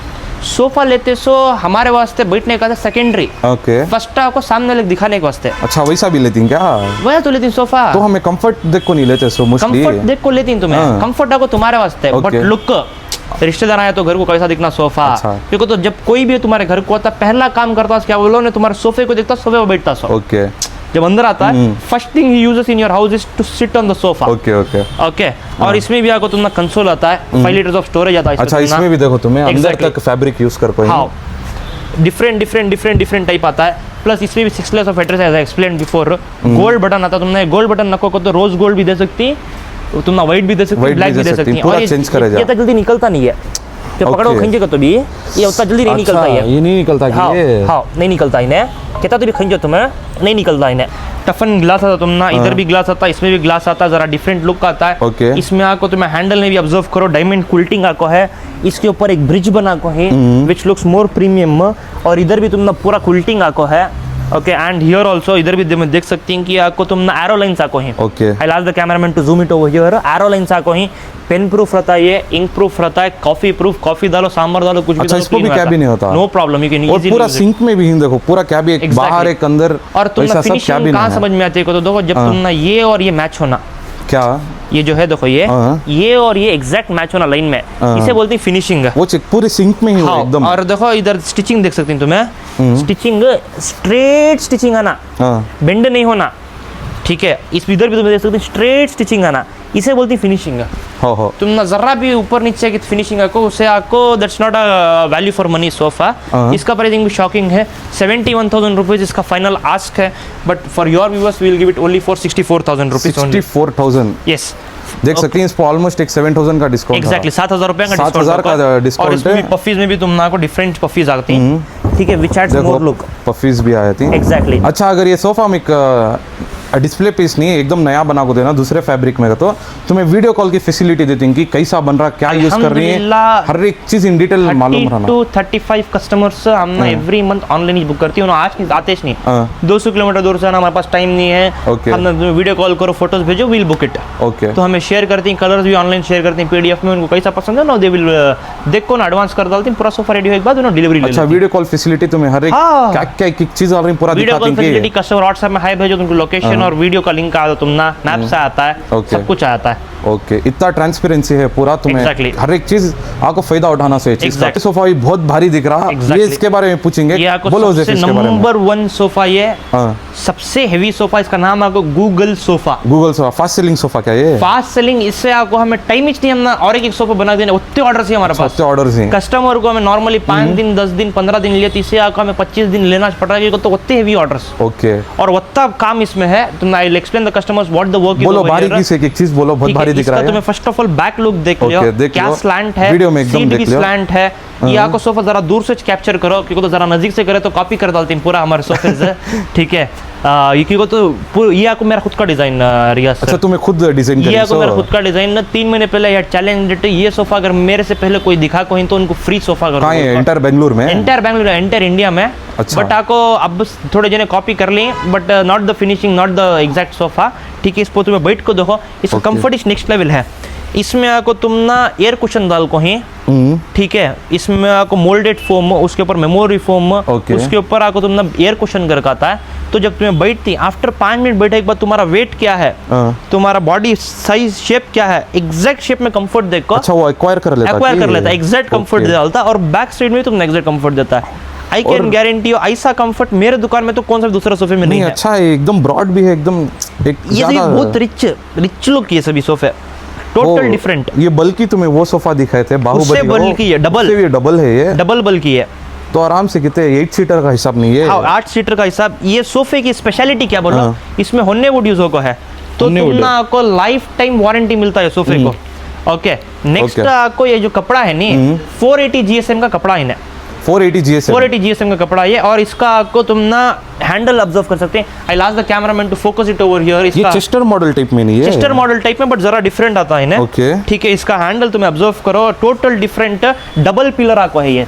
S2: सोफा लेते सो हमारे वास्ते बैठने का था सेकेंडरी. फर्स्ट आपको सामने लग दिखाने के वास्ते.
S1: अच्छा वैसा भी लेती हैं क्या?
S2: वह तो लेती सोफा.
S1: तो हमें कंफर्ट देख को नहीं लेते. सो मोस्टली
S2: कंफर्ट देख को लेती तुम्हें. कंफर्ट आपको तुम्हारे वास्ते, बट लुक रिश्तेदार आया तो घर को कैसा दिखना सोफा. क्योंकि तो जब कोई भी तुम्हारे घर को आता, पहला काम करता क्या बोलो ने, तुम्हारे सोफे को देखता, सोफे पर बैठता. ओके. जब अंदर आता है फर्स्ट थिंग ही uses in your house is to sit on the sofa. Okay. और इसमें भी आपको तुम्हारा कंसोल आता है, 5 लीटर्स ऑफ स्टोरेज आता है.
S1: अच्छा इसमें भी देखो तुम्हें अंदर तक फैब्रिक यूज कर पाएंगे. हाँ. डिफरेंट टाइप आता है. प्लस इसमें भी 6 layers of address as I explained before. Gold button आता है. तुमने गोल्ड बटन नको को तो रोज गोल्ड भी दे सकती, तुम व्हाइट भी दे सकती, ब्लैक भी दे सकती. पूरा चेंज करेगा.
S2: ये तो जल्दी निकलता नहीं है. तो पकड़ो खंजे का तो भी ये उतना जल्दी नहीं निकलता है.
S1: ये नहीं निकलता.
S2: हाँ नहीं निकलता इन्हें. कहता तो भी खंजो तुम्हें नहीं निकलता इन्हें. टफन ग्लास आता तुम ना, इधर भी ग्लास आता है, इसमें भी ग्लास आता है, जरा डिफरेंट लुक आता है. इसमें आपको तुम्हें हैंडल में भी ऑब्जर्व करो, डायमंड कुल्टिंग आपको है. इसके ऊपर एक ब्रिज बना को है विच लुक्स मोर प्रीमियम. और इधर भी तुम पूरा कुल्टिंग आपको है. ओके. एंड हियर ऑल्सो इधर भी देख सकती हैं कि आपको तुम एरो लाइन्स आको ही. I last the cameraman to zoom it over here. Arrow lines आको ही. पेन प्रूफ रहता है, ये इंक प्रूफ रहता है, कॉफी प्रूफ, कॉफी डालो, सांभर डालो, कुछ भी डालो,
S1: इसको भी कैबी नहीं होता.
S2: No problem. You can easily.
S1: पूरा सिंक में भी देखो, पूरा कैबी एक बाहर एक अंदर.
S2: और तुम फिनिशिंग कहां समझ में आती है तो देखो, जब तुम ना ये और ये मैच होना,
S1: क्या
S2: ये जो है देखो, ये और ये एग्जैक्ट मैच होना लाइन में, इसे बोलते हैं फिनिशिंग.
S1: वो पूरे सिंक में ही हो एकदम.
S2: और देखो इधर स्टिचिंग देख सकते हैं तुम्हें. स्टिचिंग स्ट्रेट स्टिचिंग आना, बेंड नहीं होना. ठीक है. इस इधर भी तुम देख सकते हैं स्ट्रेट स्टिचिंग आना, इसे बोलती फिनिशिंग. हो तुम ना जरा भी ऊपर नीचे की फिनिशिंग को उसे आपको that's not a value for money sofa. इसका प्राइसिंग भी शॉकिंग है. 71,000 रुपीज इसका फाइनल आस्क है. But for your viewers we will give it only for 64,000 rupees.
S1: 64,000.
S2: Yes.
S1: देख सकते हैं इस पर ऑलमोस्ट एक 7,000 का डिस्काउंट.
S2: एग्जैक्टली 7,000 रुपए का डिस्काउंट.
S1: 7,000 का डिस्काउंट.
S2: और इसमें पफीज में भी तुम ना को डिफरेंट पफीज आती हैं. ठीक है. विच एड्स मोर लुक.
S1: पफीज भी आती हैं.
S2: एग्जैक्टली.
S1: अच्छा अगर ये सोफा में एक डिस्प्ले पीस नहीं है, एकदम नया बना को देना दूसरे फैब्रिक में, तो तुम्हें वीडियो कॉल की फैसिलिटी देती हैं कि कैसा बन रहा, क्या यूज कर रही है, हर एक चीज इन डिटेल मालूम रहना. 35
S2: कस्टमर्स हम ना एवरी मंथ ऑनलाइन ही बुक करती हूँ. आज नहीं आते नहीं, 200 किलोमीटर दूर से आना, हमारे पास टाइम नहीं है. हम वीडियो कॉल करो, फोटोज भेजो, वील बुक इट. ओके. तो हमें शेयर करती हैं, कलर्स भी ऑनलाइन शेयर करती हैं पीडीएफ में. उनको कैसा पसंद है ना, दे विल देखो ना, एडवांस कर डालती हैं. पूरा सोफा रेडी होने के बाद उन्होंने डिलीवरी.
S1: अच्छा वीडियो कॉल फैसिलिटी तुम्हें हर एक क्या एक चीज आ रही पूरा
S2: video call facility. Customer WhatsApp में हाय भेजो, तुमको लोकेशन और वीडियो का लिंक आ तुम ना मैप से आता है. सब कुछ आता है.
S1: ओके. इतना ट्रांसपेरेंसी है पूरा, तुम्हें हर एक चीज आपको फायदा उठाना चाहिए. चीज का सोफा भी बहुत भारी दिख रहा है. ये इसके बारे में पूछेंगे, बोलो जैसे नंबर 1 सोफा ये सबसे हेवी सोफा. इसका नाम आपको Google sofa. Google sofa fast selling sofa. क्या ये
S2: फास्ट सेलिंग? इससे आपको हमें टाइम ही नहीं, हम ना और एक सोफा बना देने, उतने ऑर्डर है हमारे पास. ऑर्डर है. कस्टमर को हमें नॉर्मली 5 दिन 10 दिन 15 दिन लिए, इसे आपको हमें 25 दिन लेना पड़ रहा है. तो उतने हेवी ऑर्डर्स. ओके. और उतना काम इसमें है. तुम I will explain the customers what the work is.
S1: बोलो बारीकी से एक चीज बोलो, बहुत भारी दिख रहा है.
S2: तुम्हें first of all back look देख लो, क्या स्लैंट है,
S1: वीडियो में एकदम देख लो.
S2: स्लैंट है, ये आपको सोफा जरा दूर से कैप्चर करो, क्योंकि तो जरा नजदीक से करे तो कॉपी कर डालती हैं पूरा हमारे सोफे से। ठीक है, ये क्योंकि तो ये आपको मेरा खुद का डिजाइन रियाज सर।
S1: अच्छा, तुम्हें खुद डिजाइन
S2: ये आपको मेरा खुद का डिजाइन 3 महीने पहले ये चैलेंज, ये सोफा अगर मेरे से पहले कोई दिखा कोई तो उनको फ्री सोफा करो।
S1: कहाँ है? एंटर बेंगलुरु में?
S2: एंटर बेंगलुरु, एंटर इंडिया में।
S1: अच्छा।
S2: बट आपको अब थोड़े जने कॉपी कर ली, but not the finishing, not the exact sofa. ठीक है, इस पर तुम्हें बैठ को देखो, इसका कंफर्ट इस नेक्स्ट लेवल है। इसमें आपको तुम ना एयर कुशन डाल को ही, ठीक है, इसमें आपको मोल्डेड फोम, उसके ऊपर मेमोरी फोम, उसके ऊपर आपको तुम ना एयर कुशन करके आता है। तो जब तुम्हें बैठती आफ्टर 5 मिनट बैठे के बाद तुम्हारा वेट क्या है, तुम्हारा बॉडी साइज शेप क्या है, एग्जैक्ट शेप में कंफर्ट देखो।
S1: अच्छा, वो एक्वायर कर लेता है,
S2: एग्जैक्ट कंफर्ट डालता है, और बैक साइड में तुमने एग्जैक्ट कंफर्ट देता है। आई कैन गारंटी यू ऐसा कंफर्ट मेरे दुकान में तो कौन सा दूसरा सोफे में नहीं है।
S1: अच्छा है, एकदम ब्रॉड भी है, एकदम एक
S2: ये बहुत रिच लुक ये सभी सोफे, टोटल डिफरेंट।
S1: ये बल्कि तुम्हें वो सोफा दिखाए थे बाहुबली,
S2: बल्कि ये डबल,
S1: ये डबल है, ये
S2: डबल बल्कि है।
S1: तो आराम से कितने 8 सीटर का हिसाब नहीं है?
S2: 8 सीटर का हिसाब। ये सोफे की स्पेशलिटी क्या बोलो, इसमें होने वुड यूज को है, तो तुमना आपको लाइफ टाइम वारंटी मिलता है सोफे को। ओके, नेक्स्ट आपको ये जो कपड़ा है नी 480 GSM का कपड़ा है, 480 GSM का कपड़ा ये, और इसका आपको तुम ना हैंडल ऑब्जर्व कर सकते हैं। I last the cameraman to focus it over here.
S1: ये चेस्टर मॉडल टाइप में नहीं है,
S2: चेस्टर मॉडल टाइप में, बट जरा डिफरेंट आता है ना। ठीक है, इसका हैंडल तुम्हें ऑब्जर्व करो, टोटल डिफरेंट डबल पिलर आपको है ये।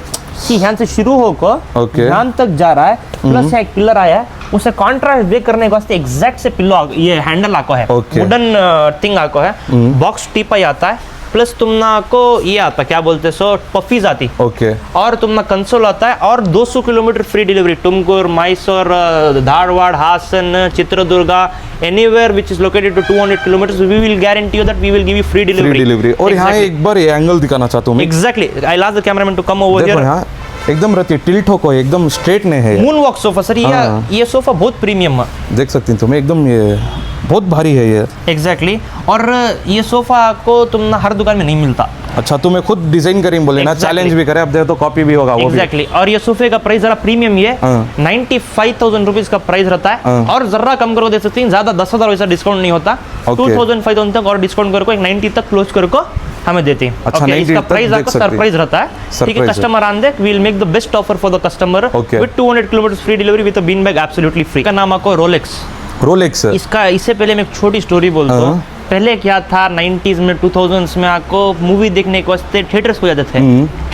S2: यहाँ से शुरू होकर यहाँ तक जा रहा है, प्लस एक पिलर आया है, उसे कॉन्ट्रास्ट ब्रेक करने के वास्ते एग्जैक्ट से पिलो ये हैंडल आपको है, वुडन थिंग आपको है, बॉक्स टिप ही आता है, प्लस तुमना को ये आता क्या बोलते सो पफीज आती, और तुमना कंसोल आता है, और 200 kilometre free delivery Tumkur, Mysore, Dharwad, Hassan, Chitradurga, anywhere which is located to 200 kilometres, we will guarantee you that we will give you free delivery.
S1: और यहाँ एक बार ये एंगल दिखाना चाहता हूँ।
S2: Exactly, I last the cameraman to come over here.
S1: एकदम रहती टिल्ट हो को एकदम स्ट्रेट नहीं है,
S2: मून वॉक सोफा सर। ये सोफा बहुत प्रीमियम है,
S1: देख सकती हैं तुम, एकदम ये बहुत भारी है ये।
S2: एग्जैक्टली, और ये सोफा को तुम हर दुकान में नहीं मिलता।
S1: अच्छा, तुम्हें खुद डिजाइन करी बोले ना, चैलेंज भी करे, अब देखो तो कॉपी भी होगा वो
S2: एग्जैक्टली। और ये सोफे का प्राइस जरा प्रीमियम ये 95,000 रुपीज का प्राइस रहता है, और जरा कम करो दे सकती हैं, ज्यादा 10,000 वैसा डिस्काउंट नहीं होता, 2,500 तक और डिस्काउंट करके एक 90 तक क्लोज करके हमें देते हैं।
S1: अच्छा,
S2: इसका प्राइस आपको सरप्राइज रहता है। ठीक है, कस्टमर आन देख, we will make the best offer for the customer with 200 kilometre free delivery with a bean bag absolutely free. का नाम आपको रोलेक्स। इसका इससे पहले मैं एक छोटी स्टोरी बोलता हूँ। पहले क्या था 90s में 2000s में आपको मूवी देखने के वास्ते थिएटर्स को जाते थे।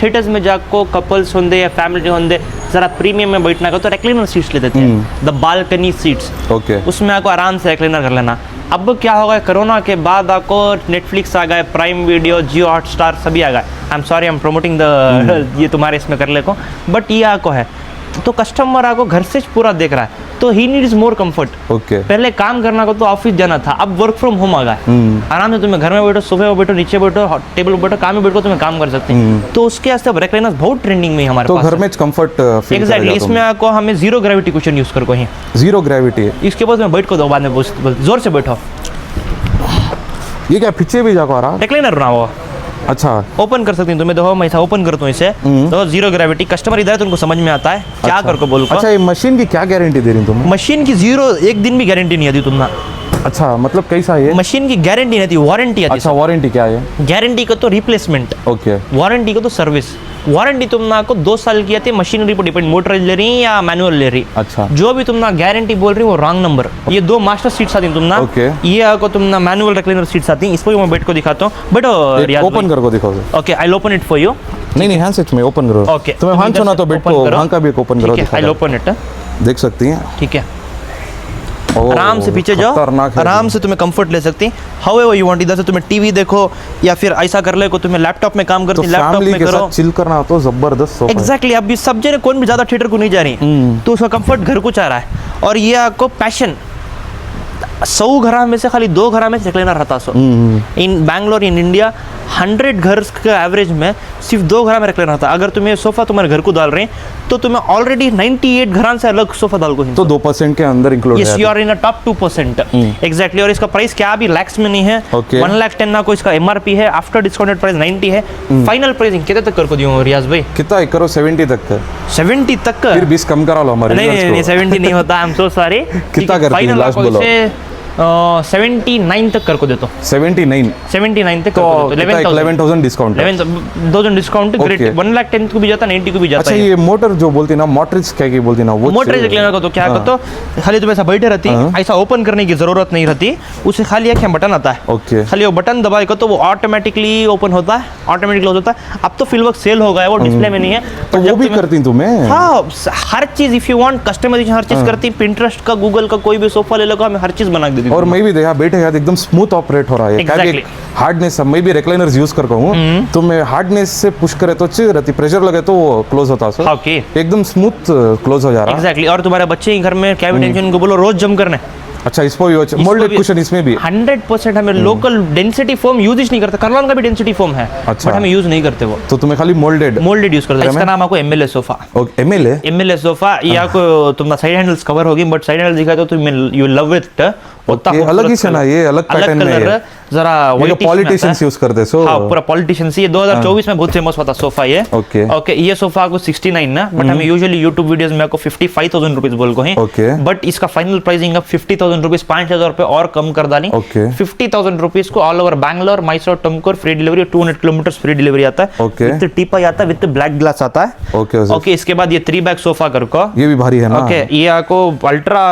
S2: थिएटर्स में जाको कपल्स होंगे या फैमिली होंगे जरा प्रीमियम में बैठना का तो रेक्लाइनर सीट्स लेते थे, द बालकनी सीट्स। उसमें आपको आराम से रेक्लाइनर कर लेना। अब क्या होगा, कोरोना के बाद आपको नेटफ्लिक्स आ गए, प्राइम वीडियो, जियो हॉटस्टार सभी आ गए। I am sorry, I am promoting the ये तुम्हारे इसमें कर ले को, बट ये आपको है तो कस्टमर आपको घर से पूरा देख रहा है, तो ही नीड्स मोर कंफर्ट। पहले काम करना को तो ऑफिस जाना था, अब वर्क फ्रॉम होम आ गया। आराम से तुम्हें घर में बैठो, सोफे पे बैठो, नीचे बैठो, टेबल पे बैठो, काम में बैठो, तुम्हें काम कर सकते हैं। तो उसके वास्ते रेक्लाइनर्स बहुत ट्रेंडिंग में हमारे
S1: तो
S2: पास।
S1: घर में कंफर्ट फील
S2: एग्जैक्टली, इसमें आपको हमें जीरो ग्रेविटी कुशन यूज कर को ही,
S1: जीरो ग्रेविटी।
S2: इसके बाद में बैठ को दो, बाद में जोर से बैठो।
S1: ये क्या पीछे भी जाको आ रहा
S2: रेक्लाइनर ना वो।
S1: अच्छा,
S2: ओपन कर सकती हूँ तुम्हें, देखो मैं ऐसा ओपन करता हूँ इसे, तो जीरो ग्रेविटी। कस्टमर इधर है तो उनको समझ में आता है क्या करके बोल।
S1: अच्छा, ये मशीन की क्या गारंटी दे रही तुम?
S2: मशीन की जीरो एक दिन भी गारंटी नहीं आती तुमना।
S1: अच्छा, मतलब कैसा है?
S2: मशीन की गारंटी नहीं आती, वारंटी आती।
S1: अच्छा, वारंटी क्या है?
S2: गारंटी का तो रिप्लेसमेंट, वारंटी का तो सर्विस। वारंटी तुमना को 2 साल की आती है, मशीनरी पर डिपेंड, मोटर ले रही या मैनुअल ले रही।
S1: अच्छा,
S2: जो भी तुमना गारंटी बोल रही वो रॉन्ग नंबर। ये 2 मास्टर सीट्स आती तुमना, ये आपको तुमना मैनुअल रेक्लाइनर सीट्स आती है। इस पर मैं बैठ को दिखाता हूँ, बट
S1: ओपन करके दिखाओ।
S2: Okay, I will open it for you.
S1: नहीं, हैंड से तुम्हें ओपन करो।
S2: ओके,
S1: तुम्हें हाथ छूना तो बैठ को वहां का भी ओपन करो,
S2: आई विल ओपन इट,
S1: देख सकती हैं।
S2: ठीक है, आराम से पीछे जाओ, आराम से तुम्हें कंफर्ट ले सकती। हाउएवर यू वांट, इधर से तुम्हें टीवी देखो या फिर ऐसा कर ले को तुम्हें लैपटॉप में काम करती,
S1: तो
S2: लैपटॉप में करो,
S1: चिल करना तो जबरदस्त सोफा।
S2: एग्जैक्टली। अभी सब जने कौन भी ज्यादा थिएटर को नहीं जा रही, तो उसका कंफर्ट घर को चाह रहा है। और ये आपको पैशन 100 घरा में से खाली 2 घरा में रिक्लाइनर रहता। सो इन बैंगलोर, इन इंडिया 100 घर का एवरेज में सिर्फ 2 घरा में रिक्लाइनर रहता। अगर तुम्हें सोफा तुम्हारे घर को डाल रहे हैं तो तुम्हें ऑलरेडी 98 घरान से अलग सोफा डाल को,
S1: तो 2% के अंदर इंक्लूड है।
S2: Yes, you are in a top 2%। Exactly. और इसका प्राइस क्या अभी लैक्स में नहीं है, 1,10,000 ना को इसका एमआरपी है, आफ्टर डिस्काउंटेड प्राइस 90 है। फाइनल प्राइसिंग कितने तक कर को दियो रियाज भाई?
S1: कितना करो? 70 तक का।
S2: 70 तक?
S1: फिर 20 कम करा लो हमारे।
S2: नहीं, 70 नहीं होता, आई एम सो सॉरी।
S1: कितना करती है लास्ट बोलो?
S2: 79 तक कर को देता हूँ
S1: 79
S2: 79 तक
S1: तो
S2: कर को देता हूँ
S1: 11,000 डिस्काउंट है।
S2: 11,000 डिस्काउंट ग्रेट
S1: Okay.
S2: 1,10,000 को भी जाता 90 को भी जाता
S1: अच्छा
S2: है
S1: ये मोटर जो बोलती ना मोटरिक्स क्या की बोलती ना वो
S2: मोटर लेने का तो क्या
S1: हाँ।
S2: करते हो खाली तुम ऐसा बैठे रहती ऐसा ओपन करने की जरूरत नहीं रहती उसे खाली एक बटन आता है
S1: ओके
S2: खाली वो बटन दबाए को तो वो ऑटोमेटिकली ओपन होता है ऑटोमेटिकली क्लोज होता है। अब तो फिलवर्क सेल हो गया है वो डिस्प्ले में नहीं है
S1: तो वो भी करती तुम्हें
S2: हाँ हर चीज इफ यू वांट कस्टमाइजेशन हर चीज करती पिंटरेस्ट का गूगल का कोई भी सोफा ले लो हमें हर चीज बना के देती
S1: और मैं भी देखा बैठे यार एकदम स्मूथ ऑपरेट हो रहा है क्या
S2: Exactly.
S1: हार्डनेस मैं भी रिक्लाइनर्स यूज करता हूँ तो मैं हार्डनेस से पुश करे तो अच्छी रहती प्रेशर लगे तो वो क्लोज होता सो
S2: ओके
S1: एकदम स्मूथ क्लोज हो जा रहा
S2: एग्जैक्टली और तुम्हारे बच्चे के घर में क्या भी टेंशन को बोलो रोज जम करने
S1: अच्छा इसको भी मोल्डेड
S2: भी-
S1: कुशन इसमें भी
S2: 100% हमें लोकल डेंसिटी फोम यूज ही नहीं करते करलॉन का भी डेंसिटी फोम है
S1: अच्छा।
S2: बट हमें यूज नहीं करते वो
S1: तो तुम्हें खाली मोल्डेड
S2: मोल्डेड यूज करते हैं इसका नाम आपको एमएलए सोफा
S1: एमएल है
S2: एमएलए सोफा ये आपको तुम्हारा साइड हैंडल्स कवर होगी बट साइड हैंडल दिखा तो तुम यू लव इट
S1: ये अलग ही से ना ये अलग पैटर्न में
S2: कलर
S1: है।
S2: जरा
S1: ये
S2: whitish में
S1: पॉलिटिशियंस
S2: आता है।
S1: यूज करते सो
S2: हाँ पूरा पॉलिटिशियंस ये 2024 में बहुत फेमस हुआ था सोफा ये
S1: Okay.
S2: ओके ये सोफा आपको 69 ना बट हमें यूजुअली यूट्यूब वीडियोस में आपको 55,000 रुपीज बोल को ही
S1: Okay.
S2: बट इसका फाइनल प्राइसिंग अब 50,000 रुपीज 5,000 रुपए और कम कर डाली
S1: Okay.
S2: 50,000 रुपीज को all over Bangalore Mysore Tumkur free delivery 200 kilometre free delivery आता है
S1: Okay.
S2: विद टीपॉय आता है विद ब्लैक ग्लास आता है
S1: ओके
S2: ओके इसके बाद ये 3 बैग सोफा कर को
S1: ये भी भारी है ना
S2: ओके ये आपको अल्ट्रा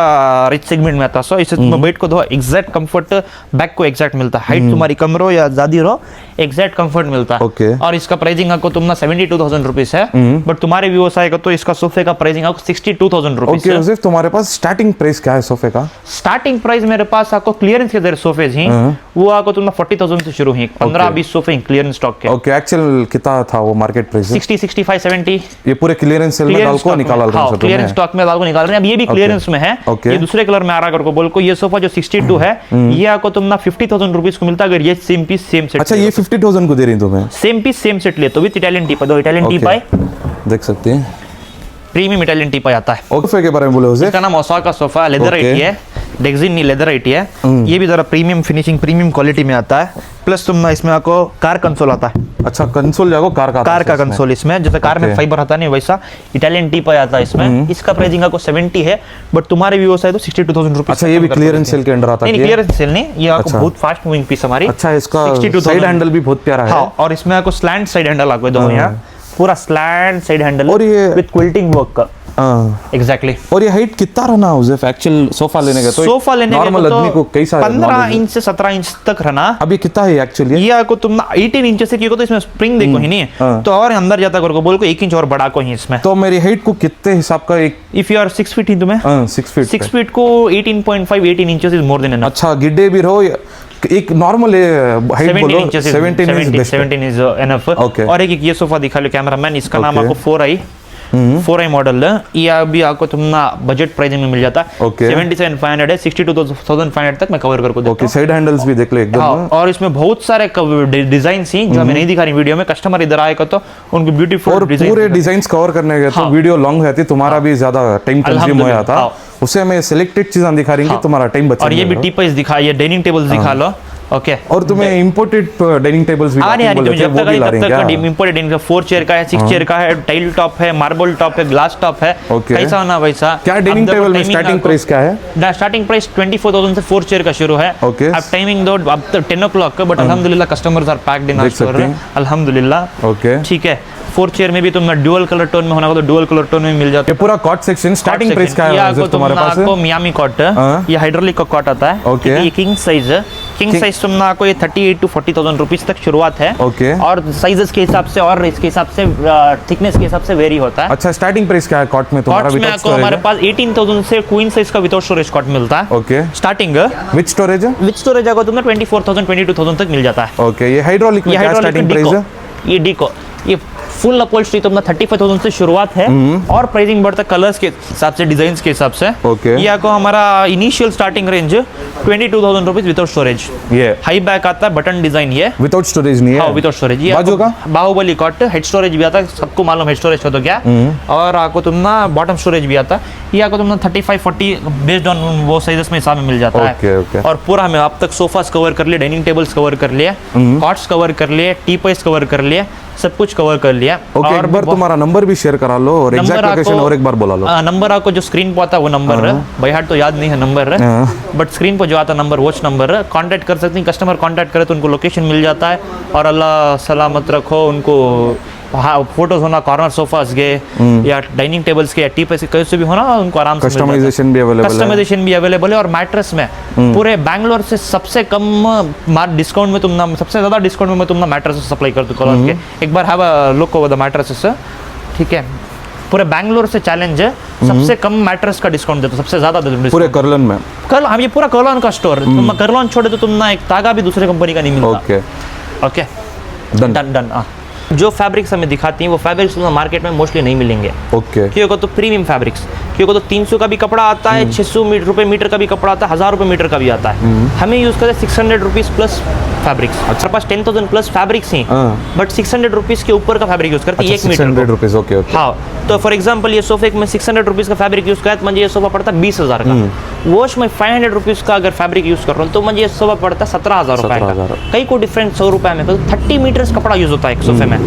S2: रिच सेगमेंट में आता है सो इसे तुम बैठ को दो एग्जैक्ट कंफर्ट बैक को एग्जैक्ट मिलता है हाइट तुम्हारी कम रहो या ज्यादा रहो एग्जैक्ट कंफर्ट मिलता है
S1: Okay.
S2: और इसका प्राइसिंग आपको तुमना 72,000 रुपीज है बट तुम्हारे व्यूअर्स आएगा तो इसका सोफे का प्राइसिंग आपको 62,000 रुपीज
S1: ओके
S2: है
S1: उसिफ तुम्हारे पास स्टार्टिंग प्राइस क्या है सोफे का
S2: स्टार्टिंग प्राइस मेरे पास आपको क्लियरेंस के जरिए सोफे ही वो आपको तुमने 40,000 से शुरू ही 15-20 सोफे क्लियरेंस स्टॉक के
S1: ओके एक्चुअल कितना था वो मार्केट प्राइस
S2: 60 65 70
S1: ये पूरे क्लियरेंस सेल में डाल को निकाला
S2: हाँ क्लियरेंस स्टॉक में डाल को निकाल रहे हैं अब ये भी क्लियरेंस में है
S1: Okay.
S2: ये दूसरे कलर में आ रहा है को बोल को ये सोफा जो 62 है ये आपको तुमना 50,000 रुपीज को मिलता है अगर ये सेम पीस सेम सेट
S1: अच्छा ये 50,000 को दे रही तुम्हें
S2: सेम पीस सेम सेट ले तो विद इटालियन टीपा दो इटालियन
S1: Okay.
S2: टीपा
S1: देख सकते हैं
S2: प्रीमियम इटालियन टीपा आता है
S1: सोफे के बारे में बोले उसे
S2: इसका नाम Osaka sofa leather
S1: Okay.
S2: IT है डेक्सिन नहीं लेदर आईटी है ये भी जरा प्रीमियम फिनिशिंग प्रीमियम क्वालिटी में आता है प्लस तुम इसमें आपको कार कंसोल आता है
S1: अच्छा कंसोल जाओ कार का
S2: कार का कंसोल इसमें जैसे कार में
S1: Okay.
S2: फाइबर आता नहीं वैसा इटालियन टीपा आता है इसमें इसका प्राइसिंग आपको 70 है बट तुम्हारे व्यूअर्स है तो 62,000 रुपीज
S1: अच्छा ये भी क्लियरेंस सेल के अंडर आता
S2: नहीं
S1: है
S2: क्लियरेंस सेल नहीं ये आपको
S1: अच्छा।
S2: बहुत फास्ट मूविंग पीस हमारी
S1: अच्छा इसका
S2: 62,000
S1: साइड हैंडल भी बहुत प्यारा है
S2: हाँ और इसमें आपको स्लैंट साइड हैंडल आपको दो यहाँ पूरा स्लैंट साइड हैंडल
S1: और ये-
S2: विद क्विल्टिंग वर्क का
S1: हाँ।
S2: एग्जैक्टली
S1: और ये हाइट कितना रहना उसे एक्चुअल सोफा लेने का तो
S2: सोफा लेने
S1: नॉर्मल आदमी को कैसा
S2: 15 इंच से 17 इंच तक रहना
S1: अभी कितना है एक्चुअली
S2: ये आपको तुम 18 इंच से क्योंकि तो इसमें स्प्रिंग देखो ही नहीं
S1: हाँ।
S2: तो और अंदर जाता करको बोल को 1 इंच और बढ़ा को ही इसमें
S1: तो मेरी हाइट को कितने हिसाब का एक
S2: इफ यू आर 6 फीट ही तुम्हें
S1: 6 फीट
S2: 6 फीट को 18.5 18 inches is more than enough
S1: अच्छा गिड्डे भी रहो एक नॉर्मल हाइट
S2: 17
S1: बोलो
S2: inches
S1: 17 is best
S2: 17 is enough
S1: Okay.
S2: और एक ये सोफा दिखा लो कैमरामैन इसका नाम
S1: Okay.
S2: आपको 4i मॉडल है ये अभी आपको तुमना बजट प्राइस में मिल जाता है
S1: Okay.
S2: 77,500 है 62,500 तक मैं कवर करके देता
S1: ओके
S2: हूं
S1: साइड हैंडल्स भी देख ले एकदम
S2: हाँ, और इसमें बहुत सारे डिजाइन ही जो हमें नहीं दिखा रही वीडियो में कस्टमर इधर आएगा तो उनकी
S1: और
S2: ब्यूटीफुल
S1: पूरे डिजाइन्स कवर करने गए तो
S2: हाँ।
S1: वीडियो लॉन्ग रहती तुम्हारा भी ज्यादा टाइम कंज्यूम हो
S2: अल्हम्दुलिल्लाह,
S1: जाता
S2: हाँ।
S1: उसे मैं सिलेक्टेड चीजें दिखा रही हूँ कि तुम्हारा टाइम बचा
S2: और ये भी टीपॉइस दिखाइए डाइनिंग टेबल्स दिखा लो ओके
S1: और तुम्हें इंपोर्टेड डाइनिंग टेबल्स भी
S2: आ नहीं
S1: बोले थे,
S2: जब
S1: वो
S2: तक
S1: भी ला
S2: तब
S1: रही हैं
S2: तक
S1: क्या?
S2: इंपोर्टेड इनका 4 चेयर का है 6 चेयर का है टाइल टॉप है मार्बल टॉप है ग्लास टॉप है
S1: Okay.
S2: कैसा होना वैसा
S1: क्या डाइनिंग टेबल में स्टार्टिंग प्राइस क्या है
S2: स्टार्टिंग प्राइस 24,000 से 4 चेयर का शुरू है
S1: Okay.
S2: अब टाइमिंग दो अब तो 10 o'clock का बट अल्हम्दुलिल्लाह customers are packed in our
S1: देख सकते
S2: स्टोर
S1: हैं।
S2: अल्हम्दुलिल्लाह
S1: ओके
S2: ठीक है 4 चेयर में भी तुम्हें ड्यूअल कलर टोन में होना हो तो ड्यूअल कलर टोन में मिल जाता
S1: ये पूरा कॉट सेक्शन स्टार्टिंग प्राइस क्या
S2: ये
S1: है
S2: आपको
S1: सिर्फ तुम्हारे पास
S2: आपको मियामी कॉट
S1: हाँ।
S2: ये हाइड्रोलिक का कॉट आता है
S1: Okay.
S2: ये किंग साइज है किंग साइज तुमने आपको ये 38 to 40,000 रुपीज तक शुरुआत है
S1: Okay.
S2: और साइजेस के हिसाब से और इसके हिसाब से थिकनेस के हिसाब से वेरी होता है
S1: अच्छा स्टार्टिंग प्राइस क्या है कॉट में तुम्हारा
S2: कॉट्स में
S1: विदाउट
S2: आपको हमारे
S1: स्टोरेज
S2: पास 18,000 से क्वीन साइज का विदाउट स्टोरेज कॉट मिलता है
S1: okay
S2: starting
S1: with storage
S2: with storage आपको तुम्हें 24,000 22,000 तक मिल जाता है
S1: ओके ये हाइड्रोलिक में
S2: ये
S1: क्या
S2: हाइड्रोलिक
S1: स्टार्टिंग प्राइस है
S2: ये डिको ये फुल अपहोल्स्ट्री तो अपना 35,000 से शुरुआत है और प्राइसिंग बढ़ता कलर्स के हिसाब से डिजाइन के हिसाब से
S1: Okay.
S2: ये आपको हमारा initial starting range 22,000 rupees without storage
S1: ये
S2: हाई बैक आता है बटन डिजाइन ये
S1: विदाउट स्टोरेज नहीं
S2: हाँ
S1: है
S2: विदाउट स्टोरेज ये
S1: बाजू
S2: आपको बाहुबली कॉट हेड स्टोरेज भी आता है सबको मालूम हेड स्टोरेज का तो क्या और आपको तुमना बॉटम स्टोरेज भी आता है ये आपको तुमना 35-40 बेस्ड ऑन वो साइजेस में हिसाब में मिल जाता
S1: Okay,
S2: है
S1: okay.
S2: और पूरा हमें अब तक सोफास कवर कर लिए डाइनिंग टेबल्स कवर कर लिए कॉट्स कवर कर लिए टी पॉइस कवर कर लिए सब कुछ कवर कर लिया है।
S1: ओके, एक बार तुम्हारा नंबर भी शेयर करा लो और एग्जैक्ट लोकेशन और एक बार बोला लो।
S2: नंबर आपको जो स्क्रीन पे आता है वो नंबर है, बाय हार्ट तो याद नहीं है नंबर, बट स्क्रीन पे जो आता नंबर वॉच नंबर है, कांटेक्ट कर सकते हैं। कस्टमर कांटेक्ट करे तो उनको लोकेशन मिल जाता है और अल्लाह सलामत रखो उनको। हाँ, फोटोज होना कॉर्नर सोफास के या डाइनिंग टेबल्स के या टी पे से कहीं से भी होना उनको आराम से
S1: कस्टमाइजेशन भी अवेलेबल है।
S2: कस्टमाइजेशन भी अवेलेबल है। और मैट्रेस में पूरे बैंगलोर से सबसे कम डिस्काउंट में तुम सबसे ज्यादा डिस्काउंट में तुम मैट्रेस सप्लाई करते हो कॉलर के। एक बार have a look over the mattresses, ठीक है। पूरे बैंगलोर से चैलेंज है, सबसे कम मैट्रेस का डिस्काउंट देते, सबसे ज्यादा देते
S1: पूरे कर्लन में।
S2: कल हम ये पूरा कर्लन का स्टोर, तुम कर्लन छोड़े तो तुम ना एक तागा भी दूसरे कंपनी का नहीं मिलता।
S1: Okay
S2: okay, done done. जो फैब्रिक्स हमें दिखाती हैं वो फैब्रिक्स मार्केट में मोस्टली नहीं मिलेंगे।
S1: ओके,
S2: क्योंकि तो प्रीमियम फैब्रिक्स, क्योंकि तो 300 का भी कपड़ा आता है, 600 रुपये मीटर का भी कपड़ा आता है, 1000 रुपये मीटर का भी आता है। हमें यूज़ करते हैं 600 रुपीज़ प्लस फैब्रिक्स। अच्छा, पास 10,000 plus fabrics he, but 600 rupees के ऊपर का फैब्रिक यूज़ करते हैं 1 मीटर।
S1: 600 rupees, okay okay.
S2: हाँ, तो फॉर एग्जाम्पल ये सोफे में 600 रुपीज़ का फैब्रिक यूज़ करा तो मुझे ये सोफा पड़ता है 20,000 का। वॉश में 500 रुपीज़ का अगर फैब्रिक यूज़ कर रहा हूँ तो मुझे ये सोफा पड़ता है 17,000 रुपये का। कई को डिफरेंट 100 रुपये में 30 मीटर्स कपड़ा यूज़ होता है एक सोफे में।